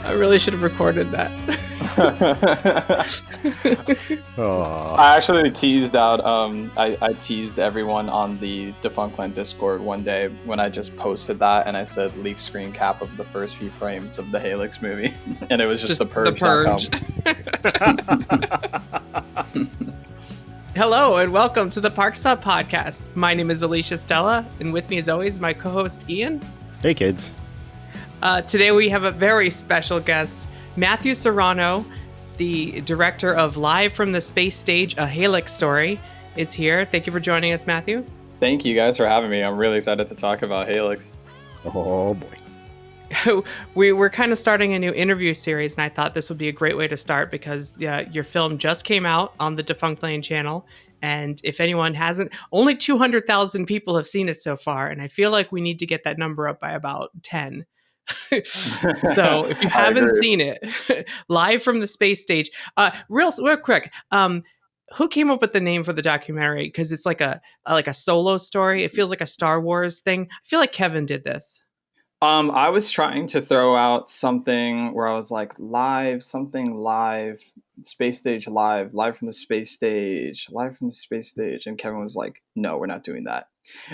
I really should have recorded that. I actually teased out, I teased everyone on the Defunctland Discord one day when I just posted that, and I said leak screen cap of the first few frames of the Helix movie, and it was just the Purge. Hello and welcome to the ParkStop podcast. My name is Alicia Stella, and with me as always, my co-host Ian. Hey kids. Today we have a very special guest, Matthew Serrano, the director of Live from the Space Stage, A Helix Story, is here. Thank you for joining us, Matthew. Thank you guys for having me. I'm really excited to talk about Helix. Oh boy. We were kind of starting a new interview series, and I thought this would be a great way to start because your film just came out on the Defunctland channel. And if anyone hasn't, only 200,000 people have seen it so far. And I feel like we need to get that number up by about 10. So if you haven't seen it, Live from the Space Stage, real quick, who came up with the name for the documentary? Because it's like a solo story. It feels like a Star Wars thing. I feel like Kevin did this. I was trying to throw out something where I was like live from the space stage, live from the space stage. And Kevin was like, no, we're not doing that.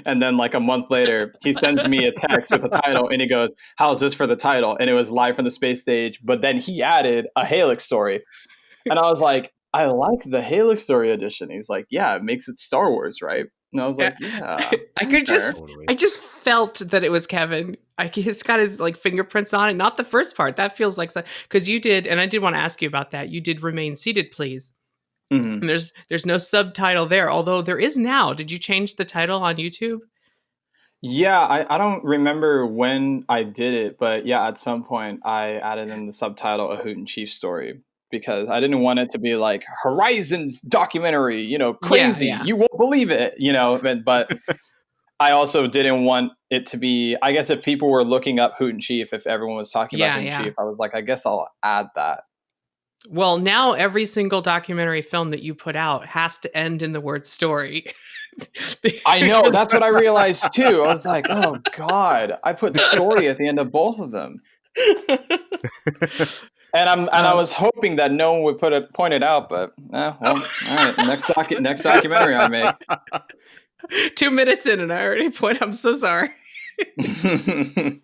And then like a month later, he sends me a text with the title and he goes, how's this for the title? And it was Live from the Space Stage. But then he added A Helix Story. And I was like, I like the Helix Story edition. He's like, yeah, it makes it Star Wars, right? And I was like, yeah. I just felt that it was Kevin. He's got his like fingerprints on it. Not the first part. That feels like, because you did, and I did want to ask you about that. You did Remain Seated, Please. Mm-hmm. And there's no subtitle there, although there is now. Did you change the title on YouTube? Yeah, I don't remember when I did it, but yeah, at some point I added in the subtitle A Hoot and Chief Story. Because I didn't want it to be like Horizons documentary, crazy. Yeah. You won't believe it, but I also didn't want it to be, I guess if people were looking up Hoot and Chief, if everyone was talking about Hoot and Chief, I was like, I guess I'll add that. Well, now every single documentary film that you put out has to end in the word story. I know. That's what I realized too. I was like, oh God, I put story at the end of both of them. And I was hoping that no one would point it out, but well, all right. Next documentary I make. 2 minutes in and I already point. I'm so sorry. Can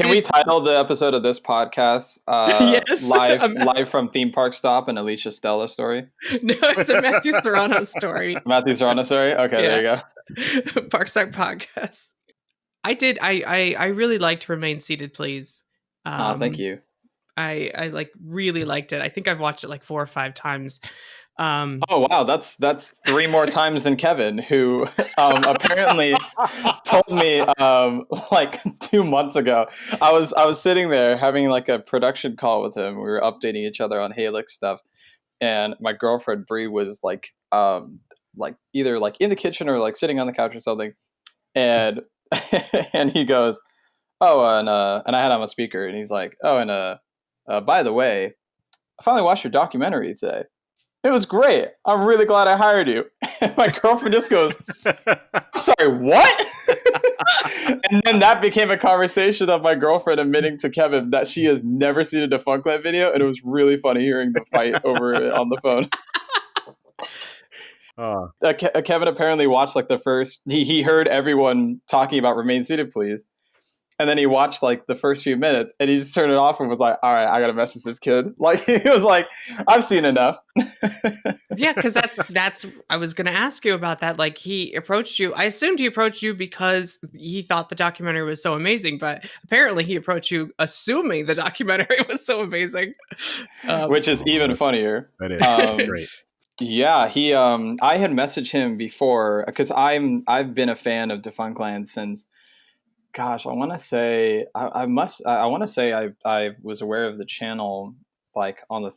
we title the episode of this podcast yes. live from Theme Park Stop, an Alicia Stella story? No, it's a Matthew Serrano story. Matthew Serrano story? Okay, yeah. There you go. ParkStop podcast. I really liked Remain Seated, Please. Thank you. I like really liked it. I think I've watched it like 4 or 5 times. Oh wow, that's 3 more times than Kevin, who apparently told me like 2 months ago. I was sitting there having like a production call with him. We were updating each other on Helix stuff, and my girlfriend Bree was like either like in the kitchen or like sitting on the couch or something, and and he goes, oh, and I had him on a speaker, and he's like, oh, and by the way, I finally watched your documentary today. It was great. I'm really glad I hired you. And my girlfriend just goes, I'm sorry, what? And then that became a conversation of my girlfriend admitting to Kevin that she has never seen a Defunctland video. And it was really funny hearing the fight over it on the phone. Kevin apparently watched like the first, he heard everyone talking about Remain Seated, Please. And then he watched like the first few minutes and he just turned it off and was like, all right, I got to message this kid. Like he was like, I've seen enough. Yeah, because that's I was going to ask you about that. Like he approached you. I assumed he approached you because he thought the documentary was so amazing, but apparently he approached you assuming the documentary was so amazing. Which is even funnier. That is great. Yeah, I had messaged him before because I've been a fan of Defunctland since, gosh, I want to say I was aware of the channel like on the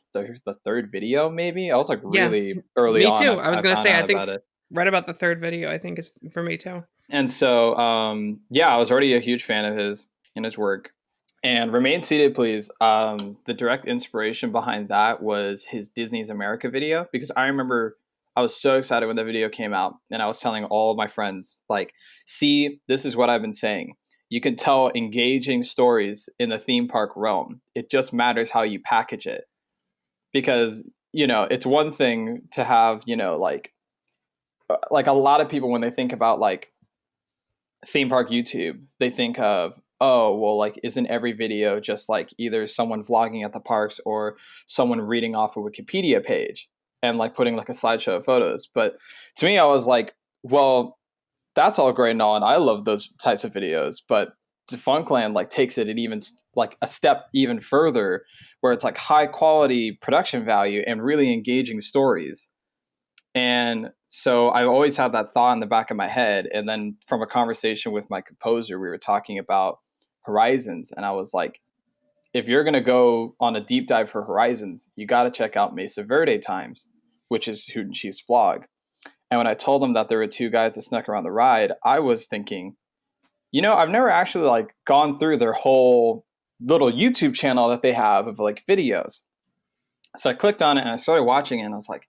third video, maybe. I was like really early on. Me too. I was going to say, I think right about the third video, I think is for me too. And so, I was already a huge fan of his and his work. And Remain Seated, Please. The direct inspiration behind that was his Disney's America video, because I remember I was so excited when the video came out and I was telling all of my friends, like, see, this is what I've been saying. you can tell engaging stories in the theme park realm. It just matters how you package it. Because, it's one thing to have, like a lot of people, when they think about like theme park YouTube, they think of, oh, well, like, isn't every video just like either someone vlogging at the parks or someone reading off a Wikipedia page and like putting like a slideshow of photos? But to me, I was like, well, that's all great and all, and I love those types of videos, but Defunctland like takes it even like a step even further, where it's like high quality production value and really engaging stories. And so I always had that thought in the back of my head. And then from a conversation with my composer, we were talking about Horizons. And I was like, if you're going to go on a deep dive for Horizons, you got to check out Mesa Verde Times, which is Hoot and Chief's blog. And when I told them that there were two guys that snuck around the ride, I was thinking, I've never actually like gone through their whole little YouTube channel that they have of like videos. So I clicked on it and I started watching it, and I was like,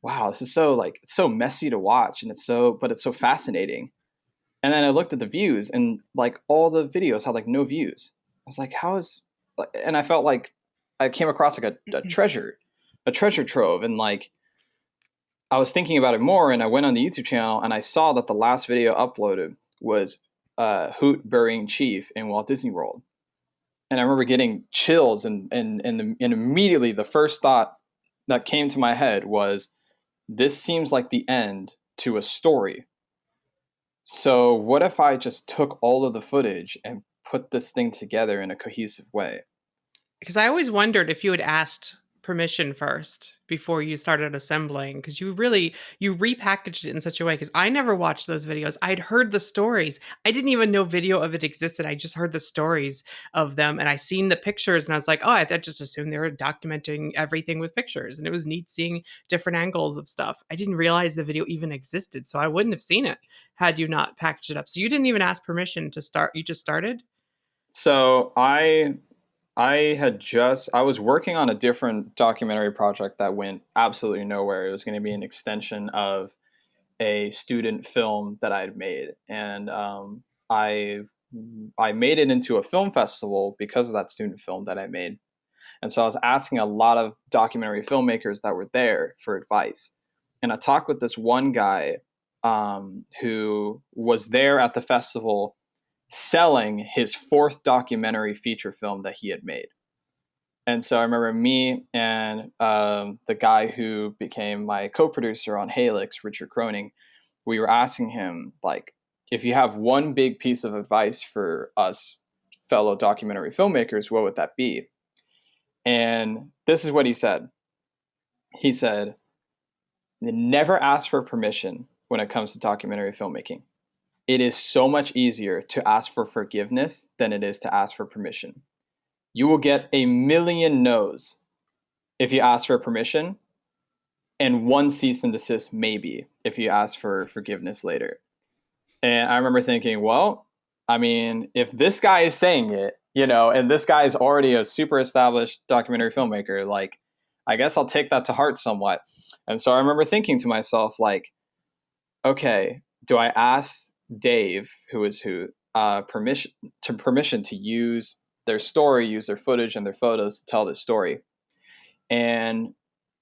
wow, this is so like, it's so messy to watch, and it's so fascinating. And then I looked at the views, and like all the videos had like no views. I was like, and I felt like I came across like a treasure trove. And like, I was thinking about it more, and I went on the YouTube channel and I saw that the last video uploaded was Hoot burying Chief in Walt Disney World. And I remember getting chills, and immediately the first thought that came to my head was, this seems like the end to a story. So what if I just took all of the footage and put this thing together in a cohesive way? Because I always wondered if you had asked permission first before you started assembling, because you repackaged it in such a way, because I never watched those videos. I'd heard the stories. I didn't even know video of it existed. I just heard the stories of them, and I seen the pictures, and I was like, oh, I just assumed they were documenting everything with pictures, and it was neat seeing different angles of stuff. I didn't realize the video even existed, so I wouldn't have seen it had you not packaged it up. So you didn't even ask permission to start. You just started? So I was working on a different documentary project that went absolutely nowhere. It was going to be an extension of a student film that I'd made. And I made it into a film festival because of that student film that I made. And so I was asking a lot of documentary filmmakers that were there for advice. And I talked with this one guy who was there at the festival selling his fourth documentary feature film that he had made. And so I remember me and the guy who became my co-producer on Halix, Richard Croning, we were asking him, like, if you have one big piece of advice for us fellow documentary filmmakers, what would that be? And this is what he said. He said, never ask for permission when it comes to documentary filmmaking. It is so much easier to ask for forgiveness than it is to ask for permission. You will get a million no's if you ask for permission, and one cease and desist maybe if you ask for forgiveness later. And I remember thinking, well, I mean, if this guy is saying it, and this guy is already a super established documentary filmmaker, like, I guess I'll take that to heart somewhat. And so I remember thinking to myself, like, okay, do I ask Dave, who is who, permission to use their story, use their footage and their photos to tell this story? And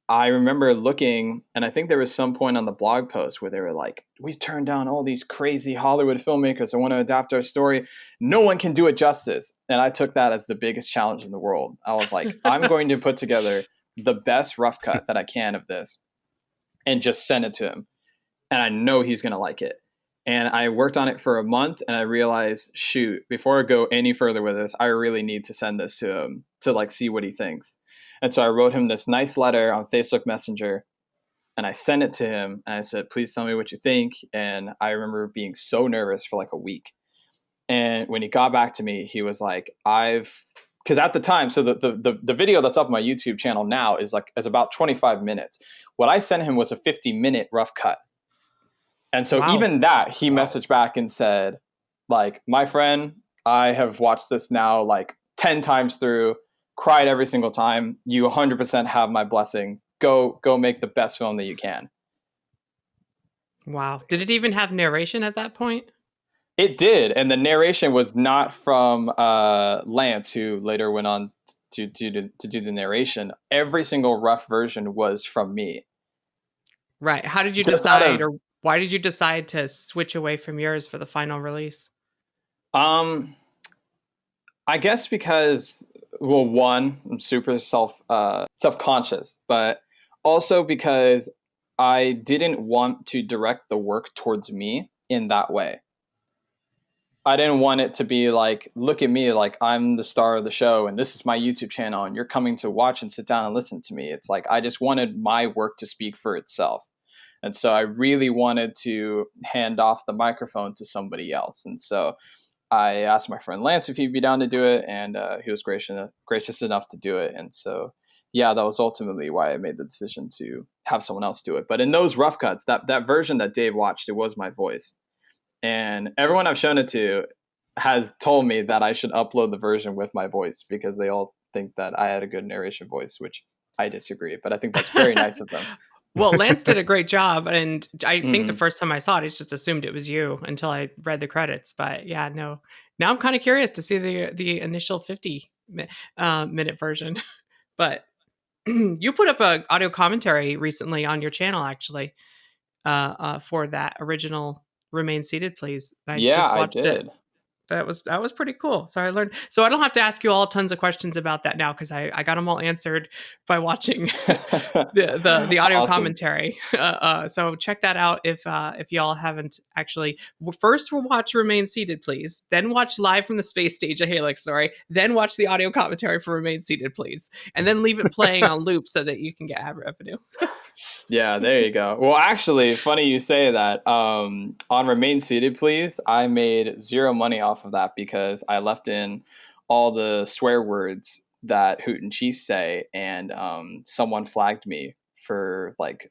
I remember looking, and I think there was some point on the blog post where they were like, we turned down all these crazy Hollywood filmmakers that want to adapt our story. No one can do it justice. And I took that as the biggest challenge in the world. I was like, I'm going to put together the best rough cut that I can of this and just send it to him. And I know he's going to like it. And I worked on it for a month, and I realized, shoot, before I go any further with this, I really need to send this to him to like see what he thinks. And so I wrote him this nice letter on Facebook Messenger, and I sent it to him, and I said, please tell me what you think. And I remember being so nervous for like a week. And when he got back to me, he was like, because at the time, so the video that's up on my YouTube channel now is about 25 minutes. What I sent him was a 50-minute rough cut. And so Wow. even that, he messaged back and said, like, my friend, I have watched this now like 10 times through, cried every single time. You 100% have my blessing. Go make the best film that you can. Wow. Did it even have narration at that point? It did, and the narration was not from Lance, who later went on to do the narration. Every single rough version was from me. Right. How did you Just out decide, of or why did you decide to switch away from yours for the final release? I guess because, well, one, I'm super self-conscious, but also because I didn't want to direct the work towards me in that way. I didn't want it to be like, look at me, like I'm the star of the show and this is my YouTube channel and you're coming to watch and sit down and listen to me. It's like I just wanted my work to speak for itself. And so I really wanted to hand off the microphone to somebody else. And so I asked my friend Lance if he'd be down to do it, and he was gracious enough to do it. And so, yeah, that was ultimately why I made the decision to have someone else do it. But in those rough cuts, that version that Dave watched, it was my voice. And everyone I've shown it to has told me that I should upload the version with my voice because they all think that I had a good narration voice, which I disagree. But I think that's very nice of them. Well, Lance did a great job, and I think the Mhm. first time I saw it, I just assumed it was you until I read the credits. But yeah, no. Now I'm kind of curious to see the initial 50 minute version. But you put up a audio commentary recently on your channel, actually, for that original "Remain Seated, Please." I Yeah, just I watched it. did. That was pretty cool. So I learned. So I don't have to ask you all tons of questions about that now because I got them all answered by watching the audio Awesome. commentary. So check that out if y'all haven't actually. First, we'll watch "Remain Seated, Please." Then watch live from the space stage a Halix story. Then watch the audio commentary for "Remain Seated, Please," and then leave it playing on loop so that you can get ad revenue. Yeah, there you go. Well, actually, funny you say that. On Remain Seated, Please, I made zero money off of that because I left in all the swear words that Hoot and Chief say, and someone flagged me for like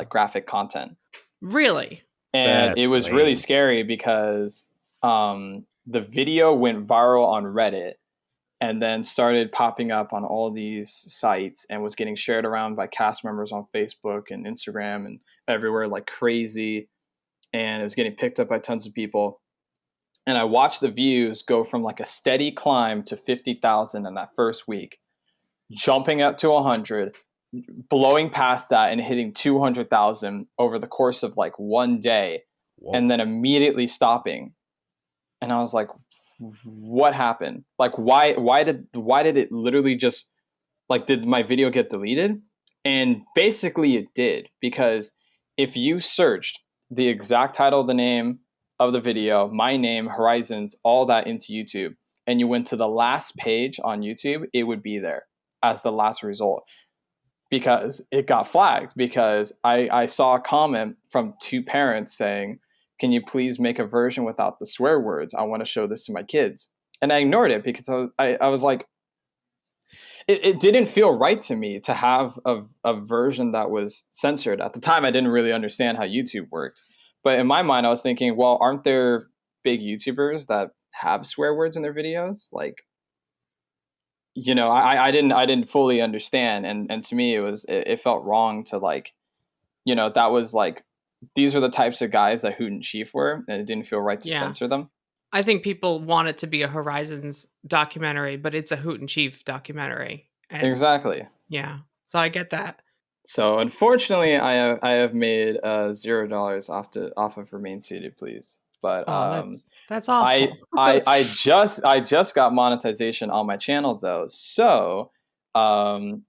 graphic content. Really? And That's it was really lame. scary because the video went viral on Reddit and then started popping up on all these sites and was getting shared around by cast members on Facebook and Instagram and everywhere like crazy. And it was getting picked up by tons of people. And I watched the views go from like a steady climb to 50,000 in that first week, jumping up to 100, blowing past that and hitting 200,000 over the course of like one day, Whoa. and then immediately stopping. And I was like, what happened? Like, why did it literally just, like, did my video get deleted? And basically it did, because if you searched the exact title, the name of the video, my name, Horizons, all that into YouTube, and you went to the last page on YouTube, it would be there as the last result, because it got flagged, because I saw a comment from two parents saying, can you please make a version without the swear words? I want to show this to my kids. And I ignored it because I was like, it didn't feel right to me to have a version that was censored. At the time, I didn't really understand how YouTube worked. But in my mind, I was thinking, well, aren't there big YouTubers that have swear words in their videos? Like, you know, I didn't fully understand. And to me, it felt wrong to, like, you know, that was like, these are the types of guys that Hoot and Chief were, and it didn't feel right to Yeah. censor them. I think people want it to be a Horizons documentary, but it's a Hoot and Chief documentary. And Exactly. yeah, so I get that. So unfortunately, I have made $0 off of Remain Seated, Please. But Oh, that's awful. I just got monetization on my channel though. So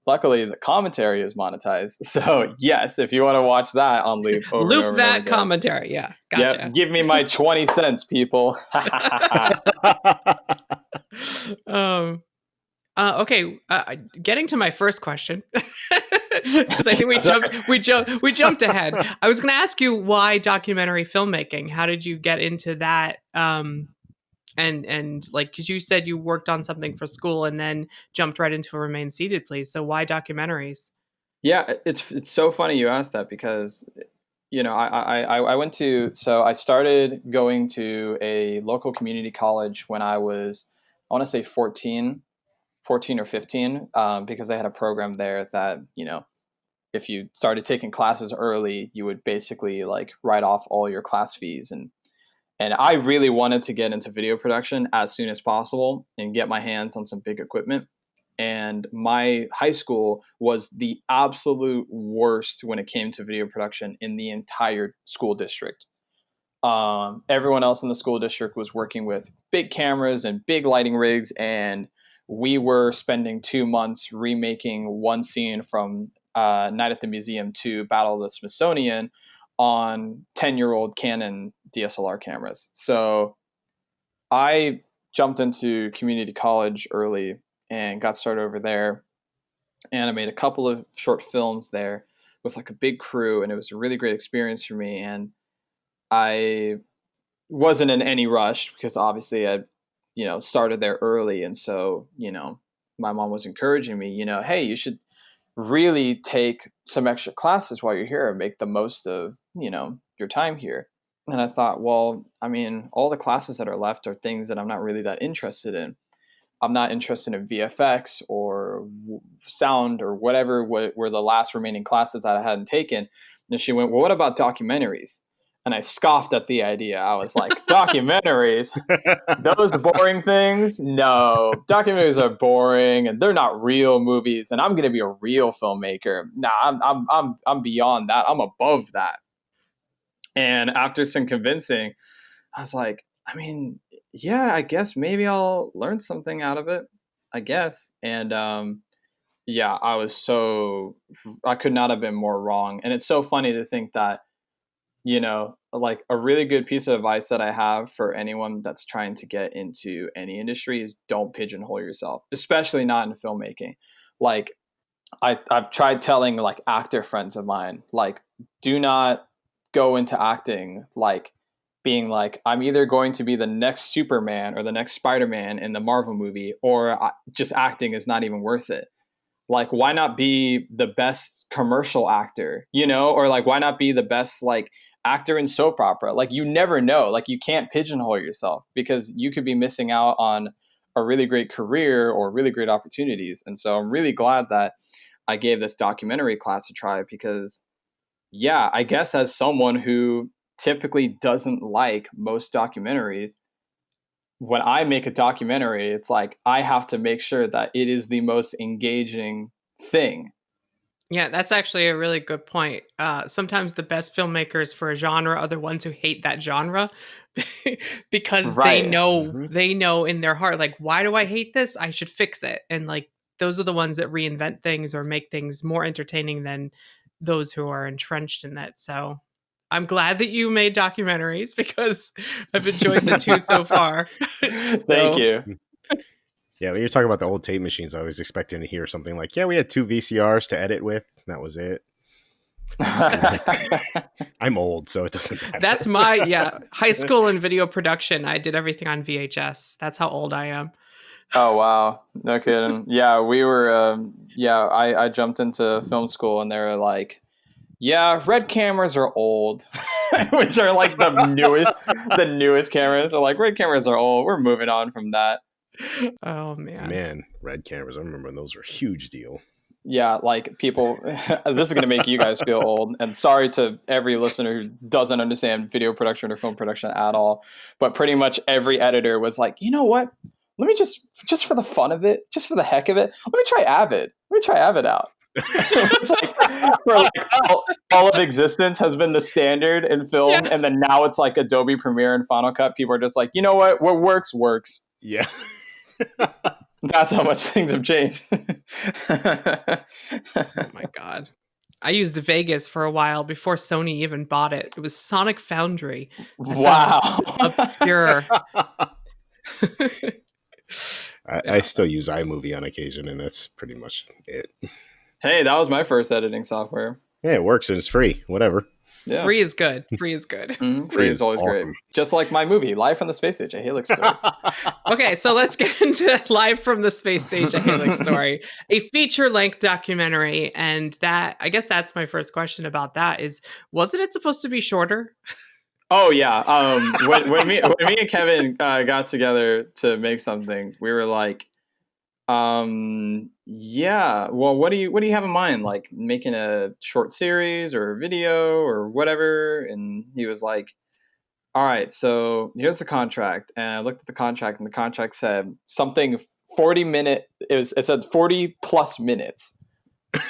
luckily the commentary is monetized. So yes, if you want to watch that on loop over and Loop over and over that again. commentary. Yeah, Yep, gotcha. give me my 20 cents, people. Okay, getting to my first question, because I think we jumped ahead. I was going to ask you why documentary filmmaking. How did you get into that? And like, because you said you worked on something for school and then jumped right into Remain Seated, Please. So why documentaries? Yeah, it's so funny you asked that, because you know, I went to, so I started going to a local community college when I was, I want to say 14 or 15, because they had a program there that, you know, if you started taking classes early, you would basically like write off all your class fees. And I really wanted to get into video production as soon as possible and get my hands on some big equipment. And my high school was the absolute worst when it came to video production in the entire school district. Everyone else in the school district was working with big cameras and big lighting rigs, and we were spending 2 months remaking one scene from Night at the Museum to Battle of the Smithsonian on 10-year-old Canon DSLR cameras. So I jumped into community college early and got started over there. And I made a couple of short films there with like a big crew, and it was a really great experience for me. And I wasn't in any rush because obviously I, started there early. And so, my mom was encouraging me, hey, you should really take some extra classes while you're here and make the most of, your time here. And I thought, well, I mean, all the classes that are left are things that I'm not really that interested in. I'm not interested in VFX or sound or whatever were the last remaining classes that I hadn't taken. And she went, well, what about documentaries? And I scoffed at the idea. I was like, documentaries? Those boring things? No, documentaries are boring and they're not real movies. And I'm going to be a real filmmaker. Nah, I'm beyond that. I'm above that. And after some convincing, I was like, I mean, yeah, I guess maybe I'll learn something out of it, I guess. And yeah, I could not have been more wrong. And it's so funny to think that, like a really good piece of advice that I have for anyone that's trying to get into any industry is don't pigeonhole yourself, especially not in filmmaking. Like I've tried telling like actor friends of mine, like, do not go into acting like being like, I'm either going to be the next Superman or the next Spider-Man in the Marvel movie, or just acting is not even worth it. Like, why not be the best commercial actor, or like, why not be the best like actor in soap opera? Like, you never know. Like, you can't pigeonhole yourself because you could be missing out on a really great career or really great opportunities. And so I'm really glad that I gave this documentary class a try because, yeah, I guess as someone who typically doesn't like most documentaries, when I make a documentary, it's like I have to make sure that it is the most engaging thing. Yeah, that's actually a really good point. Sometimes the best filmmakers for a genre are the ones who hate that genre because Right. they know in their heart, like, why do I hate this? I should fix it. And like those are the ones that reinvent things or make things more entertaining than those who are entrenched in it. So I'm glad that you made documentaries because I've enjoyed the two so far. Thank you. Yeah, when you're talking about the old tape machines, I was expecting to hear something like, yeah, we had 2 VCRs to edit with. And that was it. I'm old, so it doesn't matter. That's my, high school and video production. I did everything on VHS. That's how old I am. Oh, wow. No kidding. Yeah, we were, I jumped into film school and they were like, yeah, red cameras are old, which are like the newest cameras are like, red cameras are old. We're moving on from that. Oh man, red cameras. I remember when those were a huge deal. Yeah, like people, this is going to make you guys feel old. And sorry to every listener who doesn't understand video production or film production at all. But pretty much every editor was like, you know what? Let me just for the fun of it, just for the heck of it, let me try Avid. Let me try Avid out. It's like, for like all of existence has been the standard in film. Yeah. And then now it's like Adobe Premiere and Final Cut. People are just like, you know what works. Yeah. That's how much things have changed. Oh my God. I used Vegas for a while before Sony even bought it. It was Sonic Foundry. That's wow. Obscure. I still use iMovie on occasion, and that's pretty much it. Hey, that was my first editing software. Yeah, it works and it's free. Whatever. Yeah. Free is good. Free is good. Mm-hmm. Free is always awesome. Great. Just like my movie, Live from the Space Stage, A Helix Story. Okay, so let's get into Live from the Space Stage, A Helix Story, a feature-length documentary. And that, I guess that's my first question about that is, wasn't it supposed to be shorter? Oh, yeah. When me and Kevin got together to make something, we were like, yeah, well, what do you have in mind? Like making a short series or a video or whatever? And he was like, all right, so here's the contract. And I looked at the contract, and the contract said something 40-minute, it said 40 plus minutes.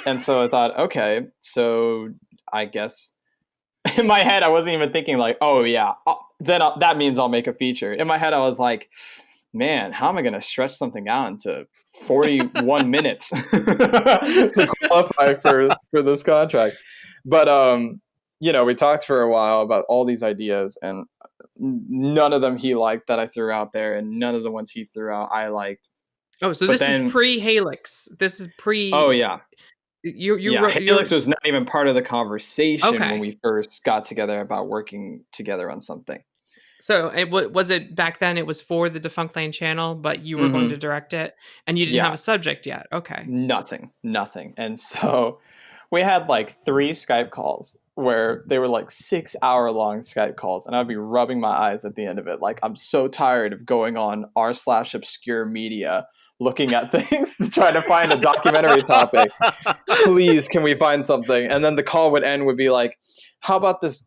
And so I thought, okay, so I guess in my head, I wasn't even thinking like, oh yeah, that means I'll make a feature. In my head, I was like, man, how am I going to stretch something out into 41 minutes to qualify for this contract? But we talked for a while about all these ideas, and none of them he liked that I threw out there, and none of the ones he threw out I liked. Oh, so But this then, is pre-Helix. This is pre. oh yeah, You yeah, wrote. Helix was not even part of the conversation when Okay. we first got together about working together on something. So was it back then? It was for the Defunct Lane channel, but you were going to Mm-hmm. direct it, and you didn't have Yeah, a subject yet. Okay. nothing. And so we had like 3 Skype calls where they were like 6-hour long Skype calls, and I'd be rubbing my eyes at the end of it. Like, I'm so tired of going on r/obscure media looking at things to try to find a documentary topic. Please, can we find something? And then the call would end would be like, how about this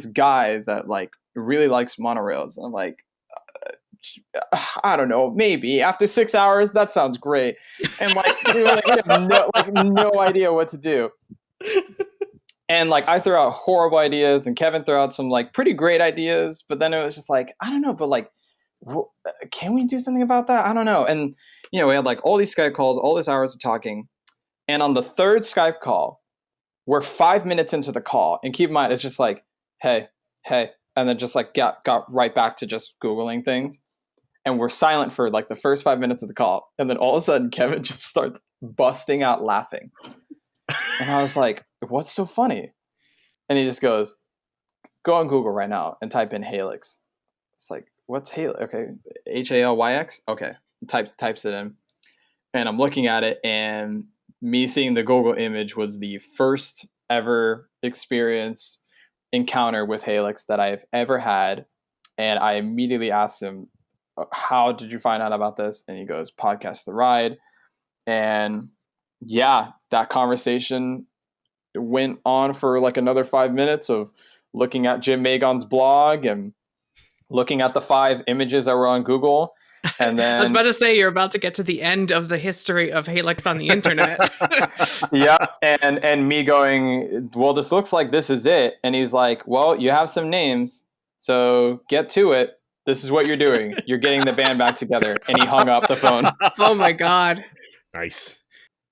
guy that like really likes monorails? And I'm like, I don't know, maybe after 6 hours, that sounds great. And like we were like, we have no idea what to do. And like I threw out horrible ideas, and Kevin threw out some like pretty great ideas, but then it was just like, I don't know, but like, can we do something about that? I don't know. And we had like all these Skype calls, all these hours of talking, and on the third Skype call, we're 5 minutes into the call, and keep in mind, it's just like, hey, and then just like got right back to just Googling things. And we're silent for like the first 5 minutes of the call. And then all of a sudden, Kevin just starts busting out laughing. And I was like, what's so funny? And he just goes, go on Google right now and type in Helix. It's like, what's Helix? Okay, Halyx? Okay, types it in. And I'm looking at it, and me seeing the Google image was the first ever encounter with Helix that I've ever had. And I immediately asked him, how did you find out about this? And he goes, Podcast The Ride. And yeah, that conversation went on for like another 5 minutes of looking at Jim Magon's blog and looking at the 5 images that were on Google. And then I was about to say, you're about to get to the end of the history of Helix on the internet. yeah, and me going, well, this looks like this is it. And he's like, well, you have some names, so get to it. This is what you're doing. You're getting the band back together. And he hung up the phone. Oh my God. Nice.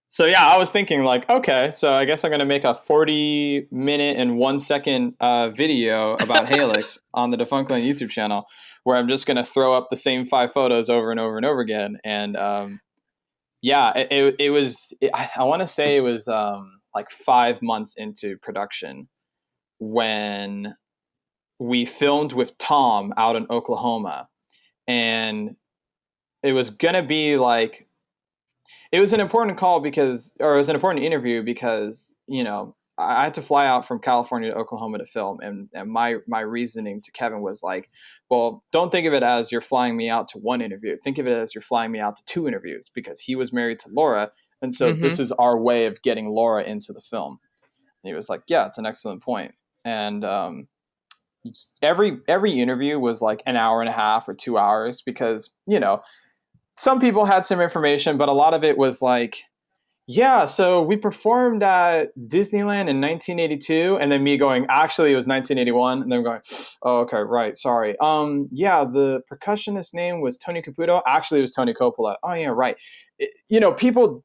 So yeah, I was thinking like, okay, so I guess I'm going to make a 40-minute and 1-second video about Helix on the Defunct Lane YouTube channel, where I'm just going to throw up the same 5 photos over and over and over again. And yeah, it was, I want to say it was like 5 months into production when we filmed with Tom out in Oklahoma. And it was going to be like, it was an important call because, or it was an important interview because, I had to fly out from California to Oklahoma to film. And my reasoning to Kevin was like, well, don't think of it as you're flying me out to 1 interview. Think of it as you're flying me out to 2 interviews, because he was married to Laura. And so this is our way of getting Laura into the film. And he was like, yeah, it's an excellent point. And every interview was like an hour and a half or 2 hours because, some people had some information, but a lot of it was like, yeah, so we performed at Disneyland in 1982, and then me going, actually, it was 1981, and then going, oh, okay, right, sorry. Yeah, the percussionist's name was Tony Caputo. Actually, it was Tony Coppola. Oh, yeah, right. People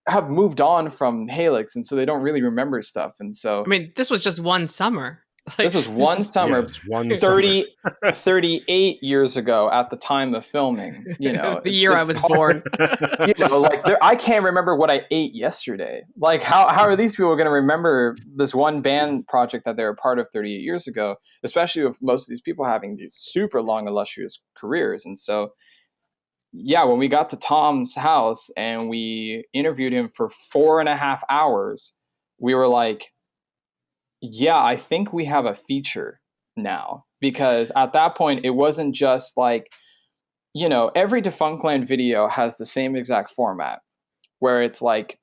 have moved on from Helix, and so they don't really remember stuff, and so I mean, this was just one summer. this was one summer, one 38 years ago at the time of filming. The year I was born. Like I can't remember what I ate yesterday. Like how are these people going to remember this one band project that they were part of 38 years ago? Especially with most of these people having these super long, illustrious careers. And so, yeah, when we got to Tom's house and we interviewed him for 4.5 hours, we were like, yeah, I think we have a feature now, because at that point it wasn't just like, every Defunct Land video has the same exact format where it's like,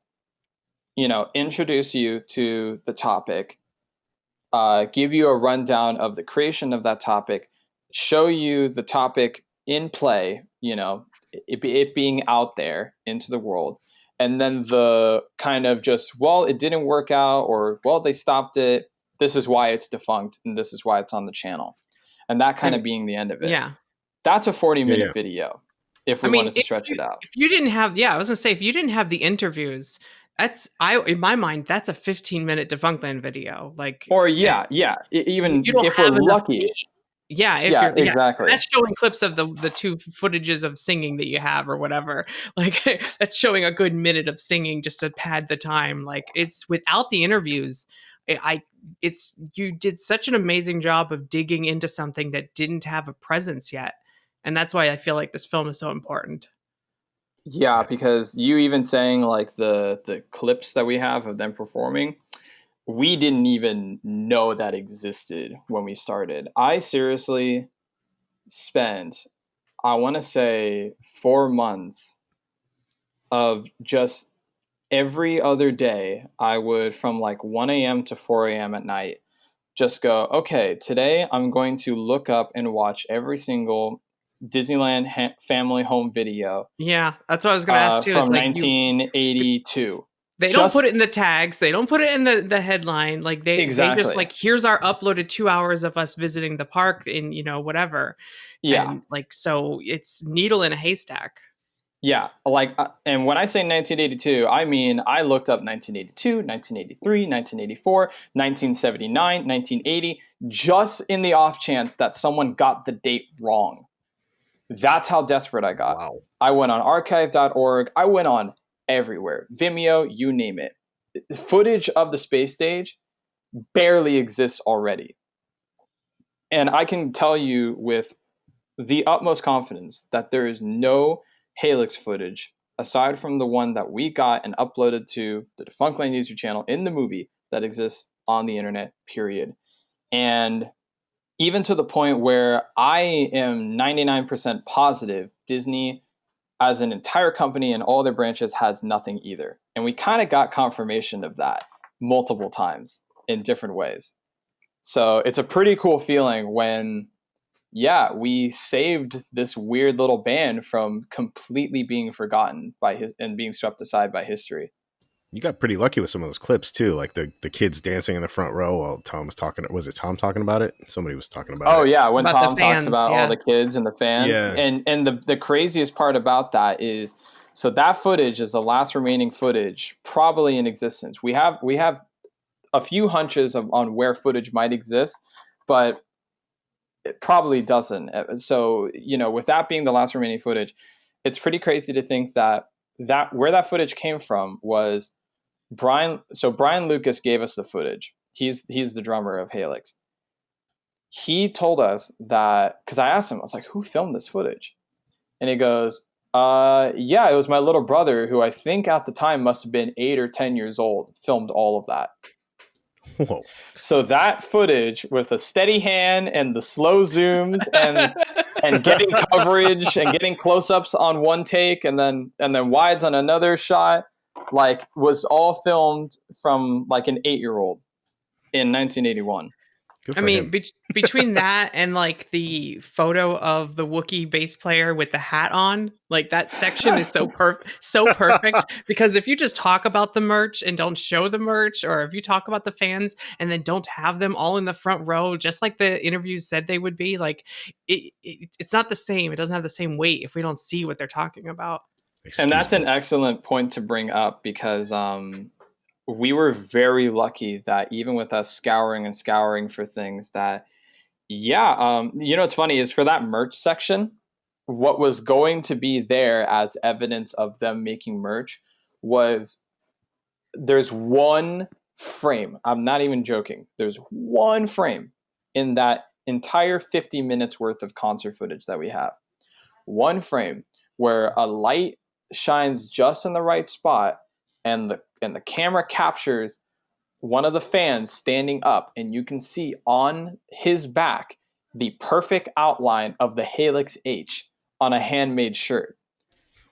introduce you to the topic, give you a rundown of the creation of that topic, show you the topic in play, it being out there into the world, and then the kind of just, well, it didn't work out, or, well, they stopped it. This is why it's defunct, and this is why it's on the channel. And that kind of being the end of it. Yeah. That's a 40-minute Yeah. video if I we mean, wanted to stretch it out. if you didn't have, I was gonna say, if you didn't have the interviews, in my mind, that's a 15-minute Defunctland video. Like, Or even you don't if we're have enough lucky. meat. Yeah, if Yeah, you're exactly. that's showing clips of the two footages of singing that you have or whatever. Like that's showing a good minute of singing just to pad the time. Like it's without the interviews, it's you did such an amazing job of digging into something that didn't have a presence yet. And that's why I feel like this film is so important. Yeah, because you even saying like the clips that we have of them performing, we didn't even know that existed when we started. I seriously spent, I want to say, 4 months of just every other day. I would, from like 1 a.m. to 4 a.m. at night, just go, okay, today I'm going to look up and watch every single Disneyland family home video Yeah, that's what I was going to ask too. Is from like 1982. they don't put it in the tags. They don't put it in the headline. Like they just like, here's our uploaded 2 hours of us visiting the park in, whatever. Yeah. And like, so it's needle in a haystack. Yeah. Like, and when I say 1982, I mean, I looked up 1982, 1983, 1984, 1979, 1980, just in the off chance that someone got the date wrong. That's how desperate I got. Wow. I went on archive.org. I went on everywhere. Vimeo, you name it. Footage of the space stage barely exists already. And I can tell you with the utmost confidence that there is no Helix footage aside from the one that we got and uploaded to the Defunctland YouTube channel in the movie that exists on the internet, period. And even to the point where I am 99% positive Disney as an entire company and all their branches has nothing either. And we kind of got confirmation of that multiple times in different ways. So it's a pretty cool feeling when, we saved this weird little band from completely being forgotten and being swept aside by history. You got pretty lucky with some of those clips too, like the kids dancing in the front row while Tom was talking. Was it Tom talking about it? Somebody was talking about it. Oh yeah, when About Tom the fans, talks about all the kids and the fans. Yeah. And the craziest part about that is, so that footage is the last remaining footage probably in existence. We have a few hunches on where footage might exist, but it probably doesn't. So, with that being the last remaining footage, it's pretty crazy to think that where that footage came from was Brian. So Brian Lucas gave us the footage. He's the drummer of Helix. He told us that, because I asked him, I was like, who filmed this footage? And he goes, it was my little brother, who I think at the time must have been 8 or 10 years old, filmed all of that. Whoa. So that footage with a steady hand and the slow zooms and getting coverage and getting close-ups on one take and then wides on another shot, like, was all filmed from like an 8-year-old in 1981. I mean, between that and like the photo of the Wookiee bass player with the hat on, like that section is so perfect. Because if you just talk about the merch and don't show the merch, or if you talk about the fans and then don't have them all in the front row, just like the interviews said they would be, like it's not the same. It doesn't have the same weight if we don't see what they're talking about. And that's an excellent point to bring up, because we were very lucky that even with us scouring for things that, it's funny is for that merch section, what was going to be there as evidence of them making merch was, there's one frame. I'm not even joking. There's one frame in that entire 50 minutes worth of concert footage that we have. One frame where a light shines just in the right spot and the camera captures one of the fans standing up, and you can see on his back the perfect outline of the Helix H on a handmade shirt.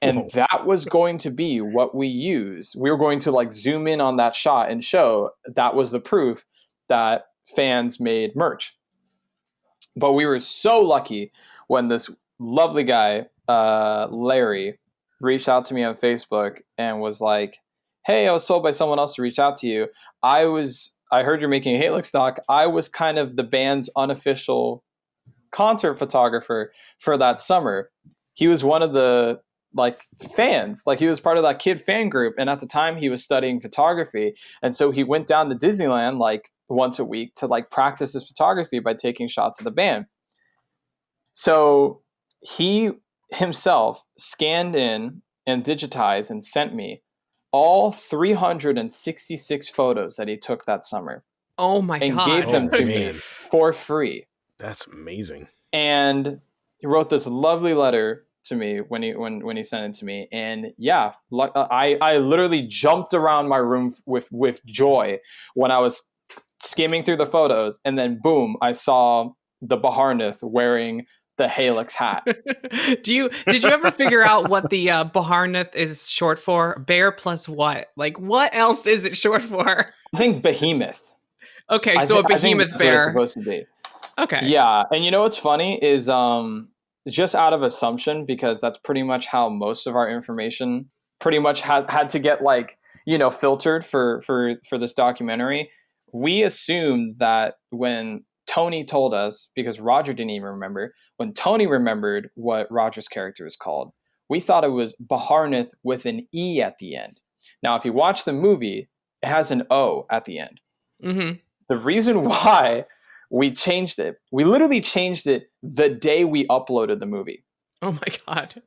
And Whoa. that was going to be what we used. We were going to like zoom in on that shot and show that was the proof that fans made merch. But we were so lucky when this lovely guy, Larry, reached out to me on Facebook and was like, "Hey, I was told by someone else to reach out to you. I heard you're making a Helix doc. I was kind of the band's unofficial concert photographer for that summer. He was one of the fans, like he was part of that kid fan group, and at the time he was studying photography, and so he went down to Disneyland like once a week to like practice his photography by taking shots of the band. So he himself scanned in and digitized and sent me all 366 photos that he took that summer Oh my and God. gave them to me man. for free. That's amazing. And he wrote this lovely letter to me when he sent it to me. And yeah, I literally jumped around my room with joy when I was skimming through the photos, and then boom, I saw the Baharnath wearing the Helix hat. Did you ever figure out what the Baharnath is short for? Bear plus what? Like, what else is it short for? I think behemoth. Okay, so a I think behemoth that's what it's bear. supposed to be. Okay. Yeah, and you know what's funny is just out of assumption, because that's pretty much how most of our information pretty much had to get filtered for this documentary. We assumed that when Tony told us, because Roger didn't even remember, when Tony remembered what Roger's character is called, we thought it was Baharnath with an E at the end. Now, if you watch the movie, it has an O at the end. Mm-hmm. The reason why we changed it, we literally changed it the day we uploaded the movie. Oh my God.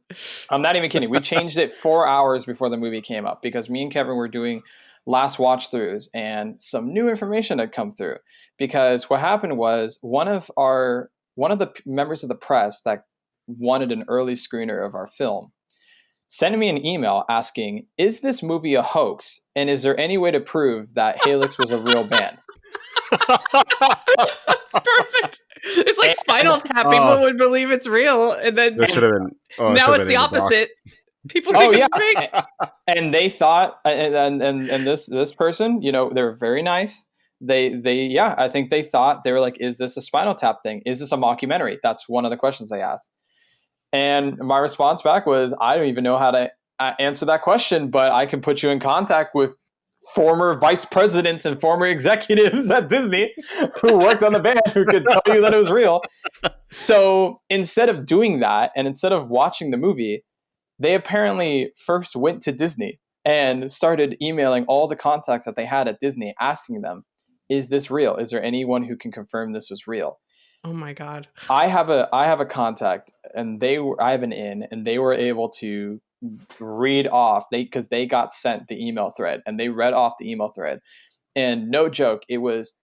I'm not even kidding. We changed it 4 hours before the movie came up because me and Kevin were doing last watch throughs and some new information had come through. Because what happened was one of the members of the press that wanted an early screener of our film sent me an email asking, "Is this movie a hoax? And is there any way to prove that Helix was a real band?" That's perfect. It's like Spinal Tap. People would believe it's real, and then That should have been. Oh, now it's the opposite. People think it's fake. And they thought, and this person, they're very nice. I think they thought, they were like, "Is this a Spinal Tap thing? Is this a mockumentary?" That's one of the questions they asked. And my response back was, "I don't even know how to answer that question, but I can put you in contact with former vice presidents and former executives at Disney who worked on the band who could tell you that it was real." So instead of doing that, and instead of watching the movie, they apparently first went to Disney and started emailing all the contacts that they had at Disney, asking them, "Is this real? Is there anyone who can confirm this was real?" Oh my God. I have a contact, and I have an in, and they were able to read off, because they got sent the email thread, and they read off the email thread. And no joke, it was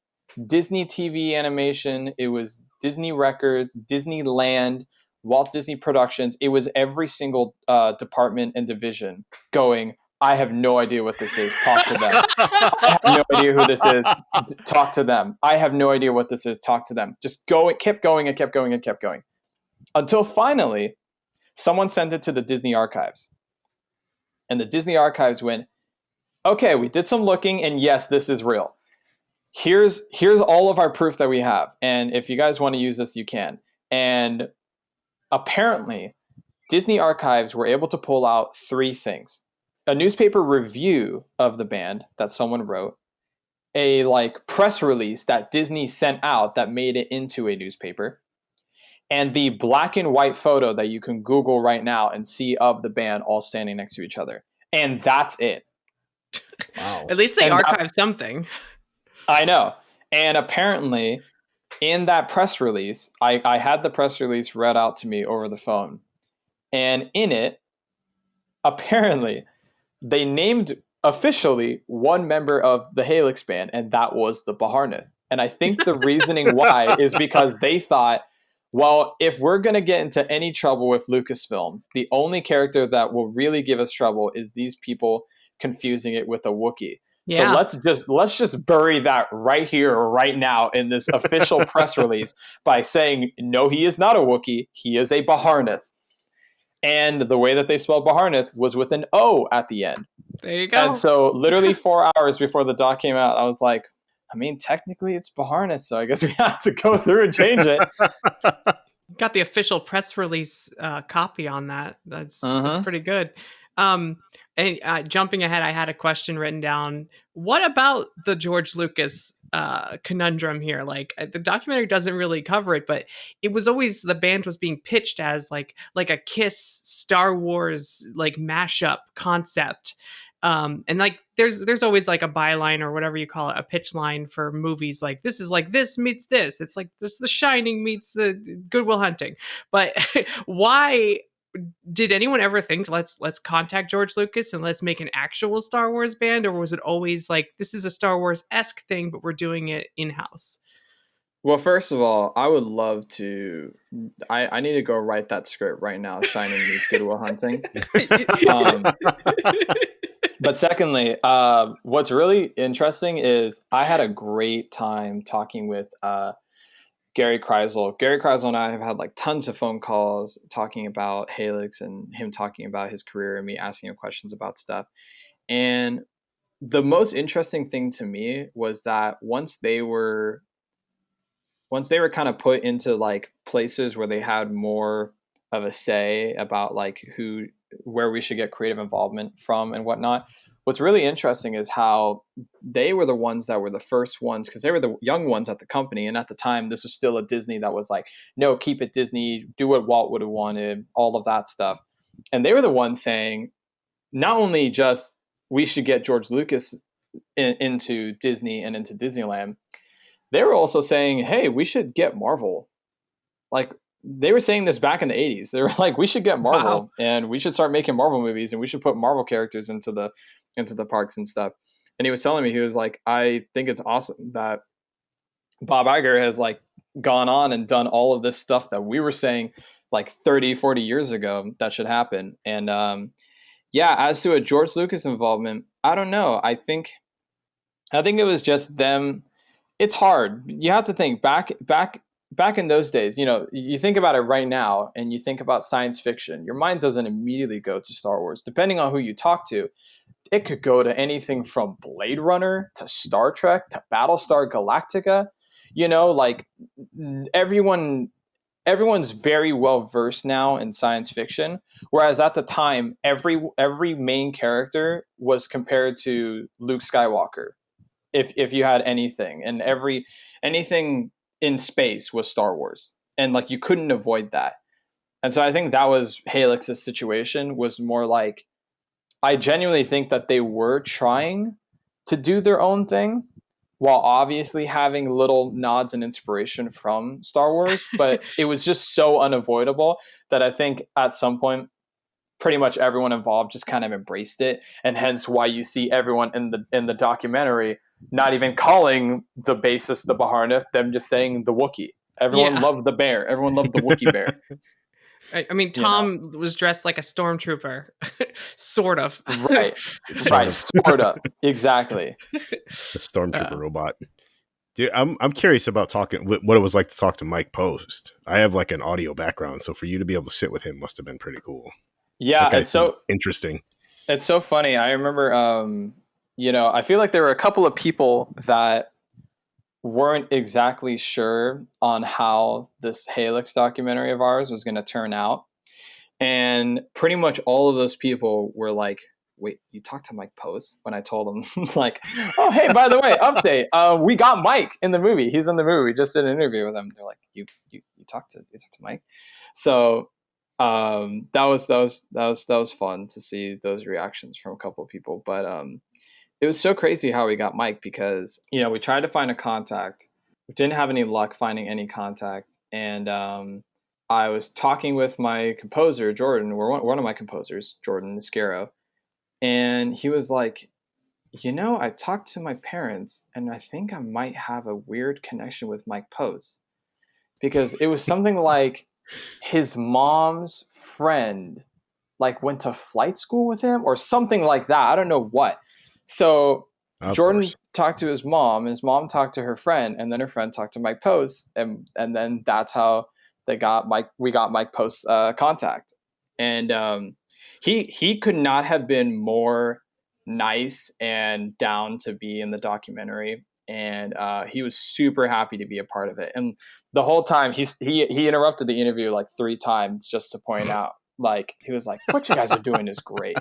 Disney TV Animation, it was Disney Records, Disneyland, Walt Disney Productions. It was every single department and division going, "I have no idea what this is. Talk to them. I have no idea who this is. Talk to them. I have no idea what this is. Talk to them." Just go. It kept going and kept going and kept going until finally someone sent it to the Disney archives. And the Disney archives went, "Okay, we did some looking, and yes, this is real. Here's all of our proof that we have. And if you guys want to use this, you can." And apparently, Disney archives were able to pull out 3 things: a newspaper review of the band that someone wrote, a press release that Disney sent out that made it into a newspaper, and the black and white photo that you can Google right now and see of the band all standing next to each other. And that's it. Wow. At least they archived something. I know. And apparently, in that press release, I had the press release read out to me over the phone. And in it, apparently, they named officially one member of the Helix band, and that was the Baharnath. And I think the reasoning why is because they thought, well, if we're going to get into any trouble with Lucasfilm, the only character that will really give us trouble is these people confusing it with a Wookiee. Yeah. So let's just bury that right here or right now in this official press release by saying, no, he is not a Wookiee. He is a Baharnath. And the way that they spelled Baharnath was with an O at the end. There you go. And so literally 4 hours before the doc came out, I was like, I mean, technically it's Baharna, so I guess we have to go through and change it. Got the official press release copy on that. That's Mm-hmm. pretty good. Um, and jumping ahead, I had a question written down. What about the George Lucas conundrum here? Like the documentary doesn't really cover it, but it was always the band was being pitched as like a Kiss Star Wars like mashup concept. And like there's always like a byline or whatever you call it, a pitch line for movies, like this is like this meets this. It's like this The Shining meets the Good Will Hunting. But why did anyone ever think let's contact George Lucas and let's make an actual Star Wars band, or was it always like this is a Star Wars-esque thing but we're doing it in-house? Well, first of all, I would love to. I need to go write that script right now. Shining meets Good Will Hunting. But secondly, what's really interesting is I had a great time talking with Gary Kreisel. Gary Kreisel and I have had like tons of phone calls talking about Helix and him talking about his career and me asking him questions about stuff. And the most interesting thing to me was that once they were kind of put into like places where they had more of a say about like where we should get creative involvement from and whatnot. What's really interesting is how they were the ones that were the first ones, because they were the young ones at the company. And at the time, this was still a Disney that was like, no, keep it Disney, do what Walt would have wanted, all of that stuff. And they were the ones saying, not only just we should get George Lucas into Disney and into Disneyland, they were also saying, hey, we should get Marvel. Like, they were saying this back in the 80s. They were like, we should get Marvel and we should start making Marvel movies and we should put Marvel characters into the parks and stuff. And he was telling me, he was like, I think it's awesome that Bob Iger has like gone on and done all of this stuff that we were saying like 30, 40 years ago that should happen. And yeah, as to a George Lucas involvement, I don't know. I think it was just them. It's hard. You have to think back in those days. You know, you think about it right now, and you think about science fiction. Your mind doesn't immediately go to Star Wars. Depending on who you talk to, it could go to anything from Blade Runner to Star Trek to Battlestar Galactica. You know, like everyone's very well versed now in science fiction, whereas at the time, every main character was compared to Luke Skywalker. If you had anything, and anything in space was Star Wars, and like you couldn't avoid that. And so I think that was Helix's situation, was more like, I genuinely think that they were trying to do their own thing while obviously having little nods and inspiration from Star Wars, but it was just so unavoidable that I think at some point pretty much everyone involved just kind of embraced it, and hence why you see everyone in the documentary not even calling the bassist the Baharna, them just saying the Wookiee. Everyone loved the bear. Everyone loved the Wookiee bear. I mean, Tom was dressed like a stormtrooper, sort of. Right, sort of, exactly. The stormtrooper robot. Dude, I'm curious about what it was like to talk to Mike Post. I have like an audio background, so for you to be able to sit with him must have been pretty cool. Yeah, it's so interesting. It's so funny. I remember, you know, I feel like there were a couple of people that weren't exactly sure on how this Helix documentary of ours was going to turn out. And pretty much all of those people were like, wait, you talked to Mike Post? When I told them, like, oh, hey, by the way, update. We got Mike in the movie. He's in the movie. We just did an interview with him. They're like, you talked to Mike? So that was fun to see those reactions from a couple of people. But it was so crazy how we got Mike, because, you know, we tried to find a contact. We didn't have any luck finding any contact. And I was talking with my composer, Jordan, or one of my composers, Jordan Iscaro. And he was like, you know, I talked to my parents and I think I might have a weird connection with Mike Post, because it was something like his mom's friend like went to flight school with him or something like that. I don't know what. So Jordan talked to his mom talked to her friend, and then her friend talked to Mike Post, and then that's how we got Mike Post's contact. And he could not have been more nice and down to be in the documentary. and he was super happy to be a part of it. And the whole time he interrupted the interview like 3 times just to point out, like, he was like, "What you guys are doing is great."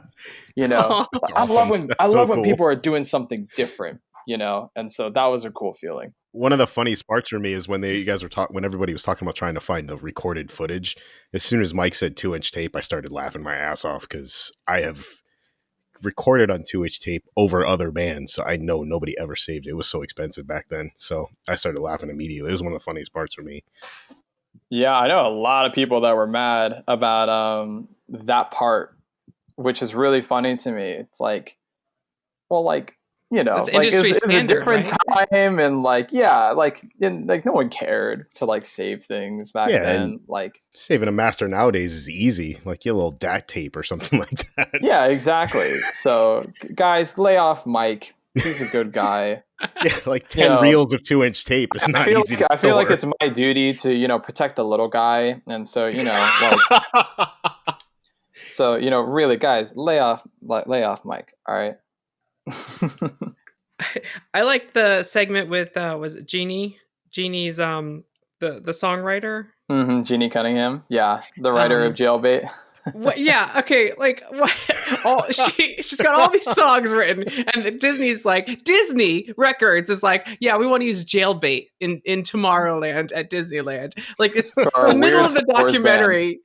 You know, That's I love awesome. when That's so cool. people are doing something different, you know, and so that was a cool feeling. One of the funniest parts for me is when you guys were talking, when everybody was talking about trying to find the recorded footage. As soon as Mike said 2-inch tape, I started laughing my ass off because I have recorded on 2-inch tape over other bands, so I know nobody ever saved it. It was so expensive back then, so I started laughing immediately. It was one of the funniest parts for me. Yeah, I know a lot of people that were mad about that part, which is really funny to me. It's like, well, like, you know, That's like industry it's a standard, different right? time, and like, yeah, like no one cared to like save things back Yeah, and then. Like, saving a master nowadays is easy. Like, get a little DAT tape or something like that. yeah, exactly. So guys, lay off Mike. He's a good guy. Yeah, like You 10 know, reels of 2-inch tape is not easy to I feel like store. it's my duty to, you know, protect the little guy, and so, you know, like, so, you know, really, guys, lay off Mike. All right. I like the segment with was it Jeannie? Jeannie's the songwriter. Jeannie Cunningham, yeah, the writer of Jailbait. What? Yeah. Okay. Like what? All she's got all these songs written, and Disney's like Disney Records is like, yeah, we want to use Jailbait in Tomorrowland at Disneyland. Like it's For the our middle weird of the Star Wars documentary.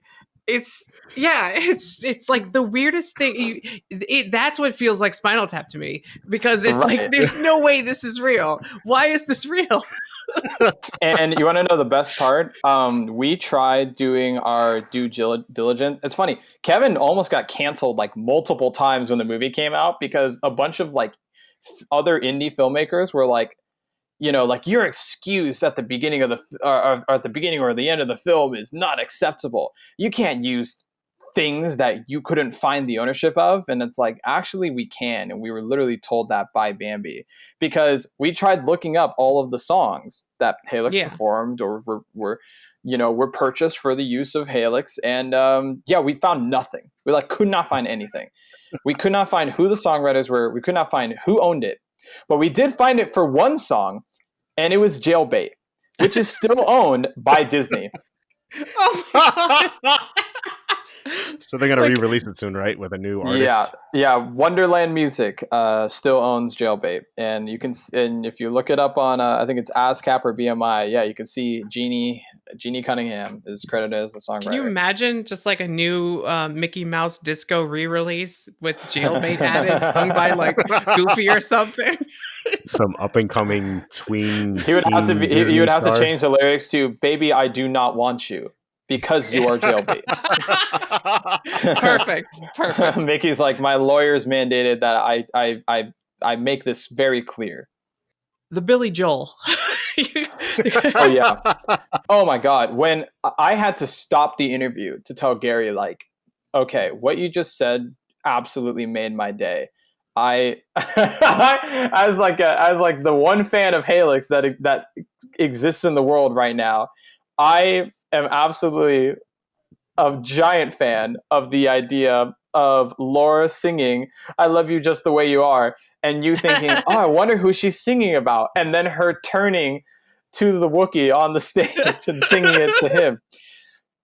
It's it's like the weirdest thing. That's what feels like Spinal Tap to me, because it's like Right. there's no way this is real. Why is this real? And you want to know the best part? We tried doing our due diligence. It's funny. Kevin almost got canceled like multiple times when the movie came out because a bunch of like other indie filmmakers were like, you know, like, your excuse at the beginning of or at the beginning or the end of the film is not acceptable. You can't use things that you couldn't find the ownership of. And it's like, actually we can. And we were literally told that by Bambi, because we tried looking up all of the songs that Halix performed or were purchased for the use of Halix. And we found nothing. We like could not find anything. We could not find who the songwriters were. We could not find who owned it. But we did find it for one song, and it was Jailbait, which is still owned by Disney. Oh my God. So they're gonna re-release it soon, right? With a new artist. Yeah. Wonderland Music still owns Jailbait, and and if you look it up on I think it's ASCAP or BMI, yeah, you can see Jeannie Cunningham is credited as the songwriter. Can you imagine just like a new Mickey Mouse disco re-release with Jailbait added, sung by like Goofy or something? Some up and coming tween. He would have to change the lyrics to "Baby, I do not want you because you are Jailbait." Perfect. Mickey's like, my lawyers mandated that I make this very clear. The Billy Joel. Oh yeah. Oh my God. When I had to stop the interview to tell Gary, like, okay, what you just said absolutely made my day. As like the one fan of Halix that exists in the world right now, I am absolutely a giant fan of the idea of Laura singing "I Love You Just the Way You Are," and you thinking, "Oh, I wonder who she's singing about," and then her turning to the Wookiee on the stage and singing it to him.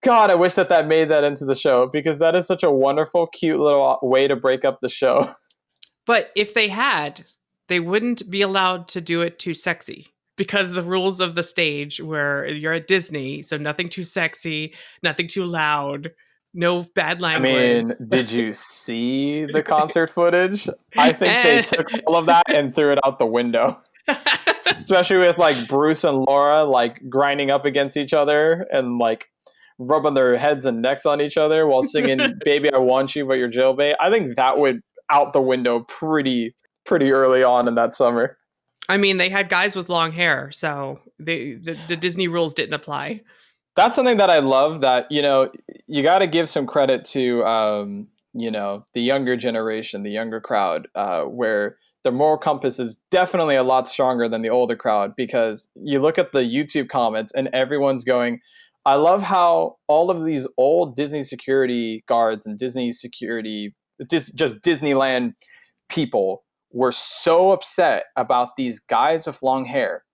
God, I wish that made that into the show, because that is such a wonderful, cute little way to break up the show. But if they had, they wouldn't be allowed to do it too sexy, because the rules of the stage where you're at Disney, so nothing too sexy, nothing too loud, no bad language. I mean, did you see the concert footage? I think they took all of that and threw it out the window. Especially with like Bruce and Laura like grinding up against each other and like rubbing their heads and necks on each other while singing "Baby, I Want You, But You're Jailbait." I think that went out the window pretty early on in that summer. I mean, they had guys with long hair, so the Disney rules didn't apply. That's something that I love, that, you know, you got to give some credit to, you know, the younger generation, the younger crowd, where the moral compass is definitely a lot stronger than the older crowd, because you look at the YouTube comments and everyone's going, I love how all of these old Disney security guards and Disney security, just Disneyland people were so upset about these guys with long hair.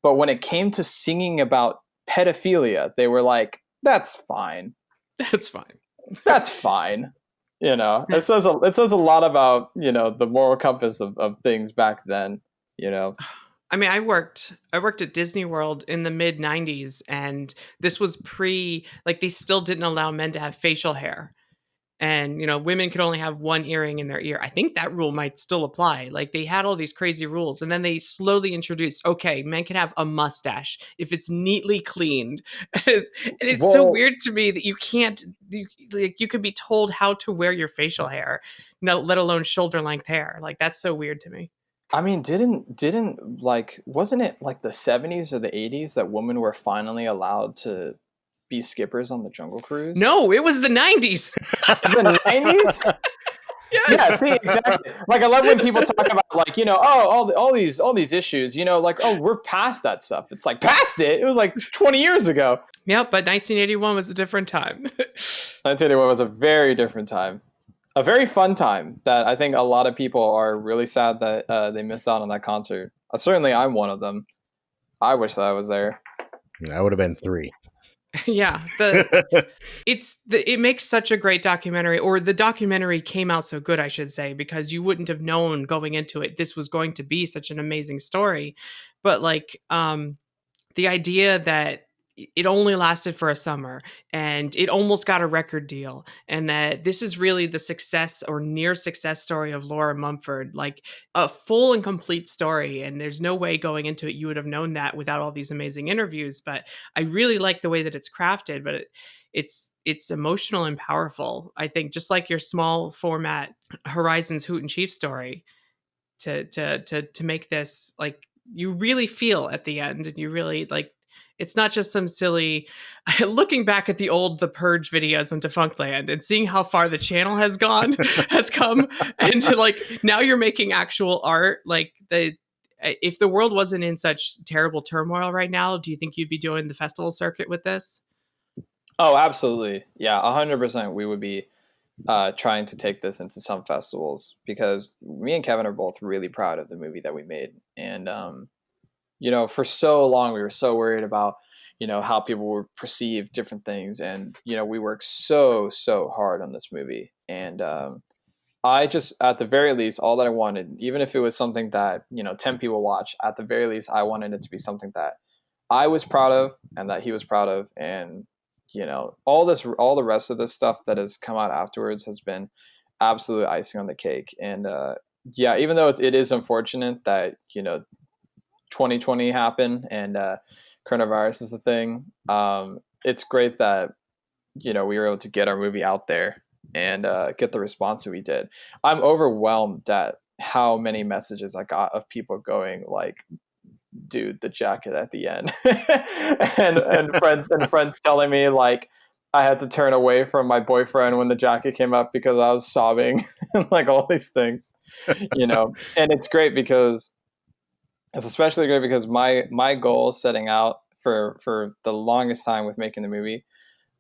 But when it came to singing about pedophilia, they were like, that's fine. That's fine. That's fine. You know, it says a lot about, you know, the moral compass of things back then, you know. I mean, I worked at Disney World in the mid 90s, and this was like they still didn't allow men to have facial hair. And, you know, women could only have one earring in their ear. I think that rule might still apply. Like they had all these crazy rules, and then they slowly introduced, okay, men can have a mustache if it's neatly cleaned. And it's so Well, weird to me that you could be told how to wear your facial hair, no, let alone shoulder length hair. Like that's so weird to me. I mean, didn't like, wasn't it like the 70s or the 80s that women were finally allowed to be skippers on the Jungle Cruise? No, it was the 90s. The 90s? Yeah, Yes. see, exactly. Like I love when people talk about like, you know, oh, all these issues, you know, like, oh, we're past that stuff. It's like past it. It was like 20 years ago. Yep, but 1981 was a different time. 1981 was a very different time. A very fun time that I think a lot of people are really sad that they missed out on that concert. Certainly, I'm one of them. I wish that I was there. I would have been 3. Yeah, it makes such a great documentary, or the documentary came out so good, I should say, because you wouldn't have known going into it this was going to be such an amazing story. But like the idea that it only lasted for a summer and it almost got a record deal, and that this is really the success or near success story of Laura Mumford, like a full and complete story. And there's no way going into it you would have known that without all these amazing interviews. But I really like the way that it's crafted, but it's emotional and powerful. I think just like your small format Horizons Hoot and Chief story, to make this, like, you really feel at the end, and you really like, it's not just some silly looking back at the Purge videos on Defunctland and seeing how far the channel has come, and to like now you're making actual art. Like if the world wasn't in such terrible turmoil right now, do you think you'd be doing the festival circuit with this? Oh, absolutely. Yeah, 100%. We would be trying to take this into some festivals because me and Kevin are both really proud of the movie that we made. And, you know, for so long, we were so worried about, you know, how people would perceive different things. And, you know, we worked so hard on this movie. And I just, at the very least, all that I wanted, even if it was something that, you know, 10 people watch, at the very least, I wanted it to be something that I was proud of and that he was proud of. And, you know, all the rest of this stuff that has come out afterwards has been absolute icing on the cake. And yeah, even though it is unfortunate that, you know, 2020 happened and coronavirus is a thing, it's great that, you know, we were able to get our movie out there and get the response that we did. I'm overwhelmed at how many messages I got of people going like, dude, the jacket at the end. and friends telling me like I had to turn away from my boyfriend when the jacket came up because I was sobbing and like all these things, you know. And it's great because it's especially great because my goal setting out for the longest time with making the movie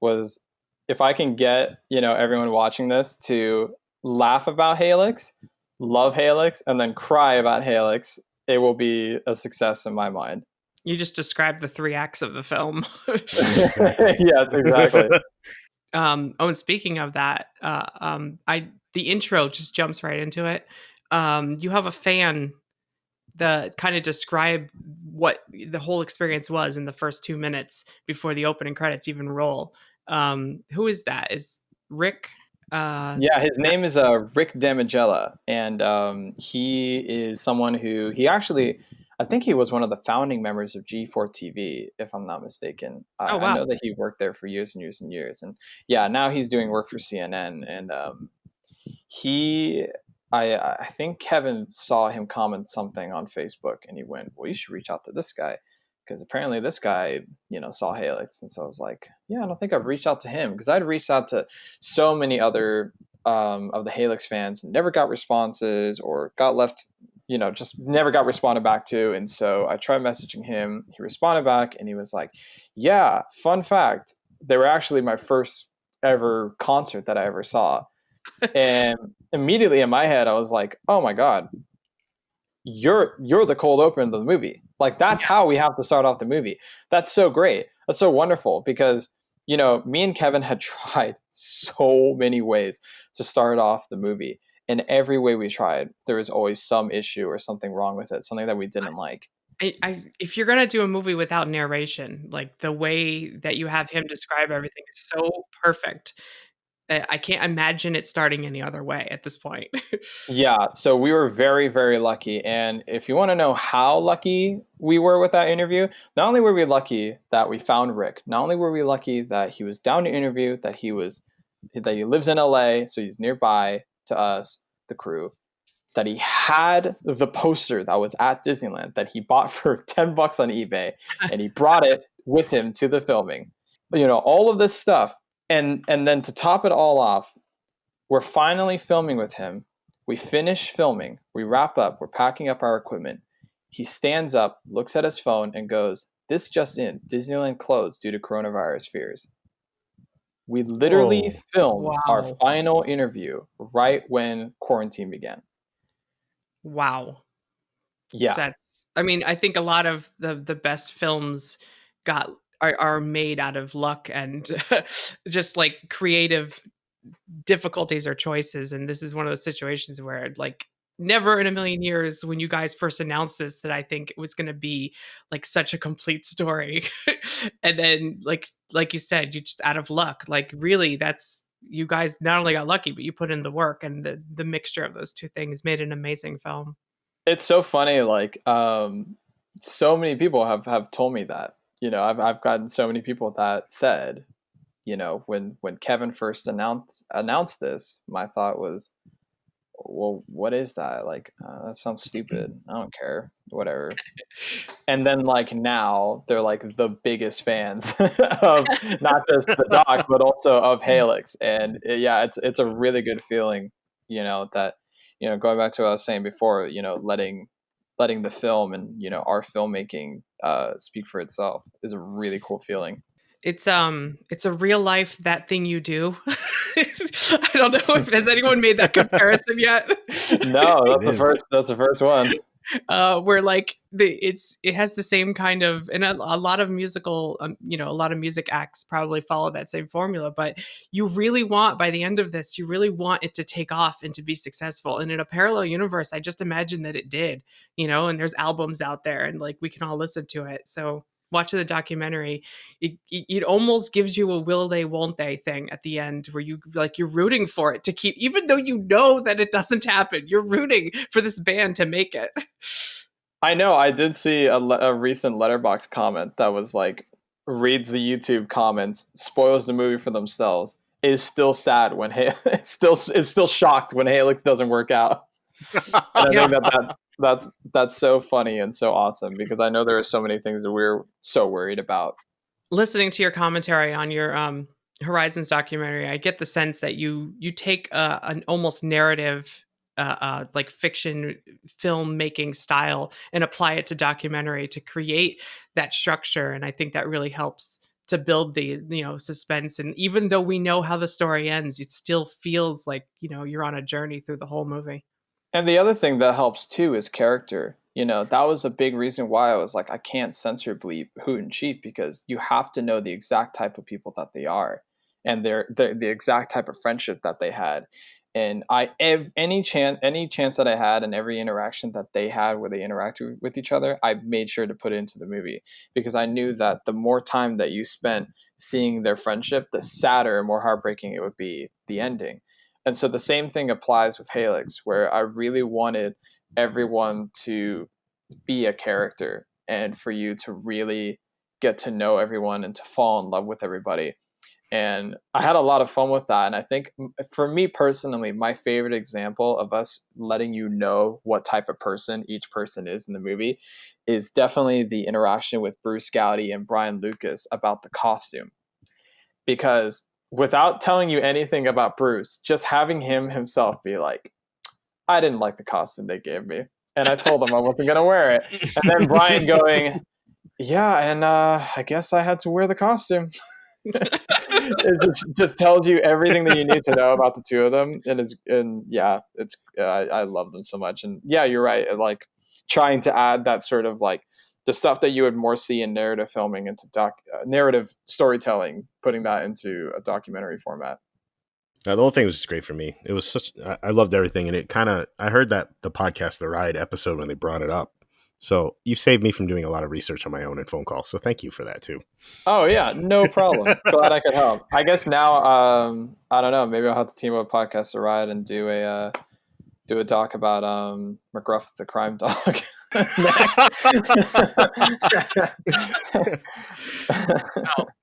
was, if I can get, you know, everyone watching this to laugh about Halix, love Halix, and then cry about Halix, it will be a success in my mind. You just described the 3 acts of the film. Yes, exactly. And speaking of that, the intro just jumps right into it. You have a fan that kind of described what the whole experience was in the first 2 minutes before the opening credits even roll. Who is that? Is Rick? Yeah, his name is Rick Damigella, and he is someone who he actually, I think he was one of the founding members of G4 TV, if I'm not mistaken. Oh, wow. I know that he worked there for years and years and years, and yeah, now he's doing work for CNN, and he. I think Kevin saw him comment something on Facebook, and he went, "Well, you should reach out to this guy." Because apparently this guy, you know, saw Halix. And so I was like, yeah, I don't think I've reached out to him. Because I'd reached out to so many other of the Halix fans and never got responses or got left, you know, just never got responded back to. And so I tried messaging him. He responded back and he was like, yeah, fun fact, they were actually my first ever concert that I ever saw. And immediately in my head, I was like, oh my God, you're the cold open of the movie. Like, that's how we have to start off the movie. That's so great. That's so wonderful, because, you know, me and Kevin had tried so many ways to start off the movie. And every way we tried, there was always some issue or something wrong with it, something that we didn't like. If you're gonna do a movie without narration, like the way that you have him describe everything is so perfect. I can't imagine it starting any other way at this point. Yeah, so we were very, very lucky. And if you want to know how lucky we were with that interview, not only were we lucky that we found Rick, not only were we lucky that he was down to interview, that he lives in LA, so he's nearby to us, the crew, that he had the poster that was at Disneyland that he bought for $10 on eBay, and he brought it with him to the filming. You know, all of this stuff. And then to top it all off, we're finally filming with him. We finish filming. We wrap up. We're packing up our equipment. He stands up, looks at his phone, and goes, "This just in, Disneyland closed due to coronavirus fears." We literally Whoa. filmed our Wow. final interview right when quarantine began. Wow. Yeah. I mean, I think a lot of the best films are made out of luck and just like creative difficulties or choices. And this is one of those situations where, like, never in a million years when you guys first announced this that I think it was going to be like such a complete story. And then like you said, you just out of luck, like, really, that's, you guys not only got lucky, but you put in the work, and the mixture of those two things made an amazing film. It's so funny, like, so many people have told me that. You know, I've gotten so many people that said, you know, when Kevin first announced this, my thought was, well, what is that? Like, that sounds stupid. I don't care. Whatever. And then, like, now they're like the biggest fans of not just the doc, but also of Halix. And yeah, it's a really good feeling, you know, that, you know, going back to what I was saying before, you know, letting the film and, you know, our filmmaking speak for itself is a really cool feeling. It's a real life that thing you do. I don't know if has anyone made that comparison yet. No, It is. that's the first one. Where like it has the same kind of, and a lot of musical, you know, a lot of music acts probably follow that same formula, but you really want, by the end of this, you really want it to take off and to be successful. And in a parallel universe, I just imagine that it did, you know, and there's albums out there and like we can all listen to it. So watching the documentary, it almost gives you a will they won't they thing at the end, where you like, you're rooting for it to keep, even though you know that it doesn't happen, you're rooting for this band to make it. I know. I did see a recent Letterboxd comment that was like, reads the YouTube comments, spoils the movie for themselves. Is still sad when is still shocked when Halix doesn't work out. And I think that's so funny and so awesome, because I know there are so many things that we're so worried about. Listening to your commentary on your Horizons documentary, I get the sense that you take an almost narrative, like fiction filmmaking style, and apply it to documentary to create that structure. And I think that really helps to build the, you know, suspense. And even though we know how the story ends, it still feels like, you know, you're on a journey through the whole movie. And the other thing that helps too is character. You know, that was a big reason why I was like, I can't censor bleep Hoot and Chief, because you have to know the exact type of people that they are, and the exact type of friendship that they had. And any chance that I had, and every interaction that they had where they interacted with each other, I made sure to put it into the movie, because I knew that the more time that you spent seeing their friendship, the sadder and more heartbreaking it would be the ending. And so the same thing applies with Halix, where I really wanted everyone to be a character, and for you to really get to know everyone and to fall in love with everybody. And I had a lot of fun with that. And I think for me personally, my favorite example of us letting you know what type of person each person is in the movie is definitely the interaction with Bruce Gowdy and Brian Lucas about the costume. Because without telling you anything about Bruce, just having him himself be like, I didn't like the costume they gave me, and I told them I wasn't going to wear it. And then Brian going, yeah, and I guess I had to wear the costume. It just tells you everything that you need to know about the two of them. And yeah, it's I love them so much. And yeah, you're right. Like, trying to add that sort of like the stuff that you would more see in narrative filming into narrative storytelling, putting that into a documentary format. The whole thing was just great for me. It was I loved everything. And it kind of, I heard that the podcast, The Ride episode, when they brought it up. So you saved me from doing a lot of research on my own and phone calls. So thank you for that too. Oh yeah, no problem. Glad I could help. I guess now, I don't know, maybe I'll have to team up with Podcast The Ride and do a doc about McGruff the crime dog.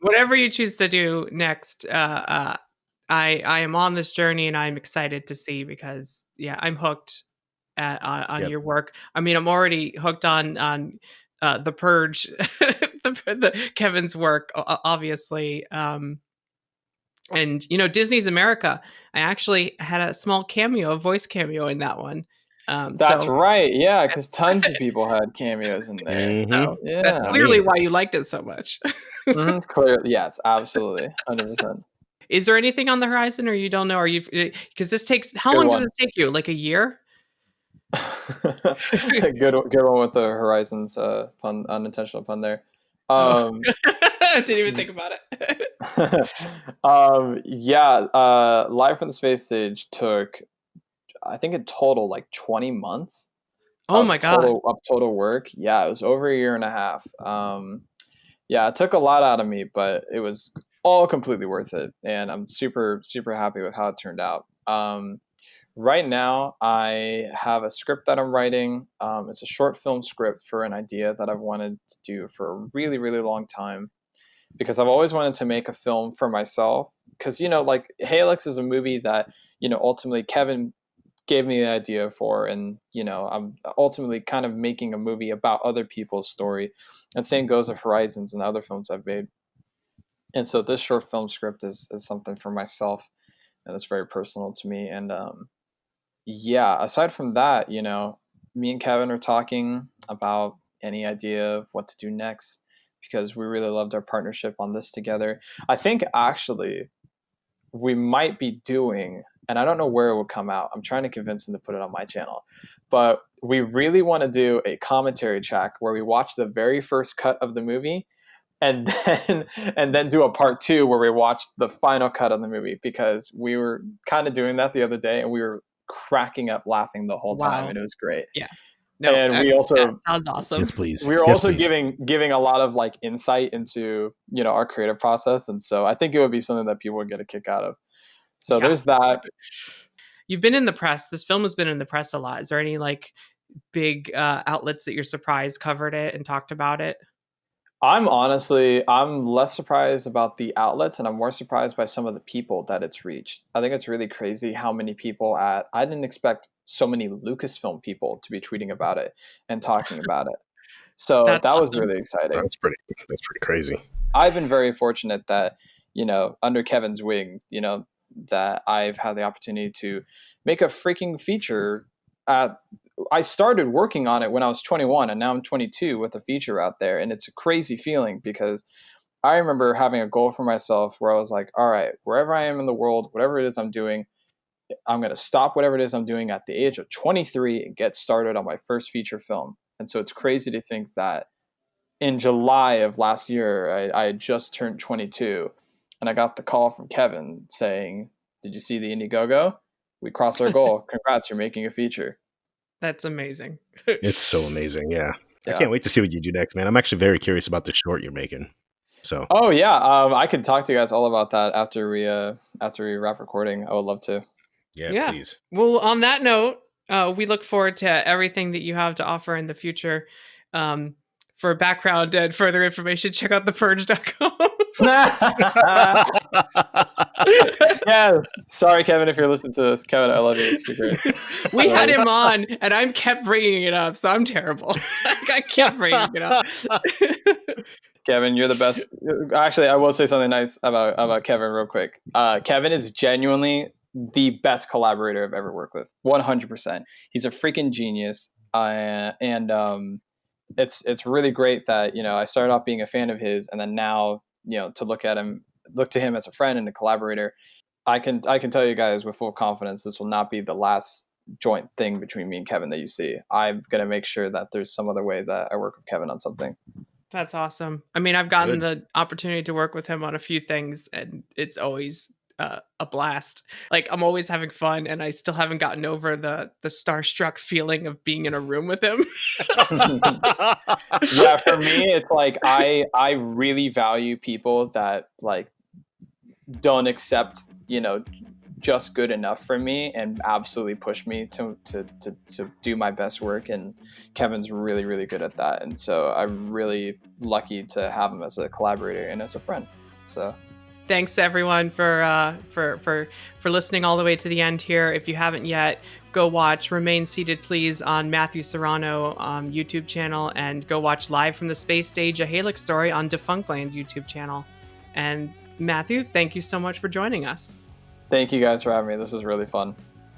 Whatever you choose to do next, I am on this journey and I'm excited to see, because I'm hooked on Yep. your work. I mean, I'm already hooked on The Purge, the Kevin's work, obviously. And Disney's America. I actually had a small cameo, a voice cameo in that one. That's So right. Yeah, because tons of people had cameos in there. so Yeah. that's clearly why you liked it so much. Clearly, yes, absolutely, 100%. Is there anything on the horizon, or you don't know? Are you, because this takes, how Good long one. does this take you? Like a year? Good one with the Horizons pun, unintentional pun there. I didn't even think about it. Live from the Space Stage took, I think in total, like 20 months. Oh my God. Total work. Yeah, it was over a year and a half. It took a lot out of me, but it was all completely worth it, and I'm super, super happy with how it turned out. Right now, I have a script that I'm writing. It's a short film script for an idea that I've wanted to do for a really, really long time, because I've always wanted to make a film for myself. Because, like Halix is a movie that, ultimately Kevin gave me the idea for, and, I'm ultimately kind of making a movie about other people's story. And same goes with Horizons and other films I've made. And so this short film script is something for myself, and it's very personal to me. And, aside from that, me and Kevin are talking about any idea of what to do next, because we really loved our partnership on this together. I think actually we might be doing, and I don't know where it will come out. I'm trying to convince him to put it on my channel, but we really want to do a commentary track where we watch the very first cut of the movie, and then do a part 2 where we watch the final cut of the movie, because we were kind of doing that the other day and we were cracking up laughing the whole time, and it was great. Yeah. No, and we also, that sounds awesome. Yes, please. we were Yes, also please. giving a lot of like insight into our creative process, and so I think it would be something that people would get a kick out of. So there's that. You've been in the press. This film has been in the press a lot. Is there any like big outlets that you're surprised covered it and talked about it? I'm less surprised about the outlets, and I'm more surprised by some of the people that it's reached. I think it's really crazy how many people I didn't expect so many Lucasfilm people to be tweeting about it and talking about it. So That's that was awesome. really exciting. That's pretty crazy. I've been very fortunate that, under Kevin's wing, that I've had the opportunity to make a freaking feature. I started working on it when I was 21, and now I'm 22 with a feature out there. And it's a crazy feeling, because I remember having a goal for myself where I was like, all right, wherever I am in the world, whatever it is I'm doing, I'm going to stop whatever it is I'm doing at the age of 23 and get started on my first feature film. And so it's crazy to think that in July of last year, I had just turned 22, and I got the call from Kevin saying, did you see the Indiegogo? We crossed our goal. Congrats, you're making a feature. That's amazing. It's so amazing. Yeah. I can't wait to see what you do next, man. I'm actually very curious about the short you're making. So. Oh yeah, I could talk to you guys all about that after we wrap recording. I would love to. Yeah, please. Well, on that note, we look forward to everything that you have to offer in the future. For background and further information, check out thepurge.com. Yes. Sorry, Kevin, if you're listening to this. Kevin, I love you. You're great. We had him on, and I kept bringing it up, so I'm terrible. I kept bringing it up. Kevin, you're the best. Actually, I will say something nice about Kevin real quick. Kevin is genuinely the best collaborator I've ever worked with. 100%. He's a freaking genius. It's really great that, I started off being a fan of his, and then now, to look to him as a friend and a collaborator. I can tell you guys with full confidence, this will not be the last joint thing between me and Kevin that you see. I'm gonna make sure that there's some other way that I work with Kevin on something. That's awesome. I mean, I've gotten Good. the opportunity to work with him on a few things, and it's always a blast. Like, I'm always having fun, and I still haven't gotten over the starstruck feeling of being in a room with him. Yeah, for me, it's like I really value people that like don't accept, just good enough for me and absolutely push me to do my best work. And Kevin's really, really good at that. And so I'm really lucky to have him as a collaborator and as a friend. So Thanks everyone for listening all the way to the end here. If you haven't yet, go watch Remain Seated Please on Matthew Serrano YouTube channel, and go watch Live from the Space Stage, a Helix story on Defunctland YouTube channel. And Matthew, thank you so much for joining us. thank you guys for having me. This is really fun.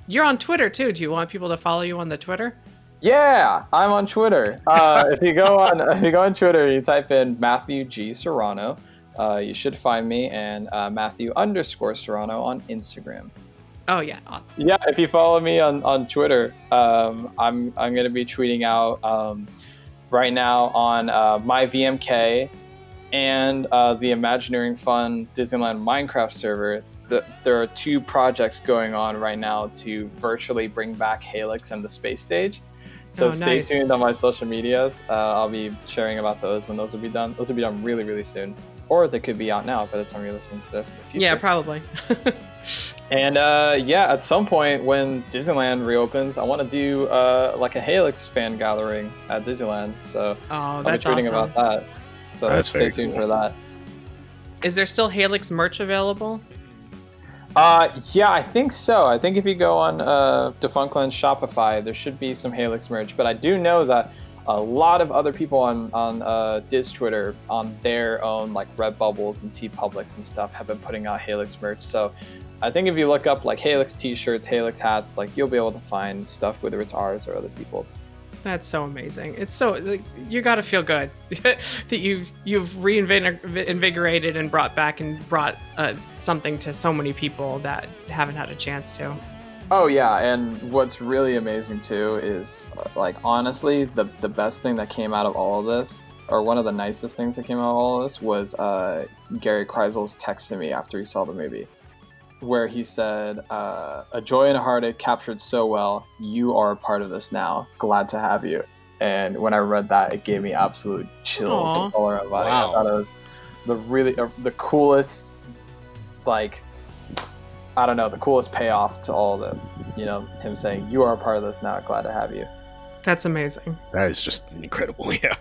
You're on Twitter too. Do you want people to follow you on the Twitter? Yeah, I'm on Twitter. If you go on Twitter, you type in Matthew G Serrano. You should find me, and Matthew_Serrano on Instagram. Oh yeah. Yeah, if you follow me on Twitter, I'm gonna be tweeting out right now on my VMK and the Imagineering Fun Disneyland Minecraft server. There are 2 projects going on right now to virtually bring back Helix and the space stage. So stay nice. tuned on my social medias. I'll be sharing about those when those will be done. Those will be done really, really soon. Or they could be out now by the time you're listening to this in the future. Yeah, probably. And at some point when Disneyland reopens, I want to do like a Helix fan gathering at Disneyland. So I'll be tweeting about that. So That's stay very tuned cool. for that. Is there still Helix merch available? Yeah, I think so. I think if you go on Defunctland Shopify, there should be some Helix merch. But I do know that a lot of other people on Diz Twitter, on their own like Redbubbles and TeePublics and stuff, have been putting out Helix merch. So I think if you look up like Helix t-shirts, Helix hats, like you'll be able to find stuff, whether it's ours or other people's. That's so amazing. It's so, like, you got to feel good that you've reinvigorated and brought something to so many people that haven't had a chance to. Oh yeah, and what's really amazing too is like honestly the best thing that came out of all of this, or one of the nicest things that came out of all of this, was Gary Kreisel's text to me after he saw the movie, where he said, "A joy and a heartache captured so well. You are a part of this now. Glad to have you." And when I read that, it gave me absolute chills Aww. all around my body. Wow. I thought it was the coolest, like, I don't know, the coolest payoff to all this. Him saying, "You are a part of this now. Glad to have you." That's amazing. That is just incredible. Yeah.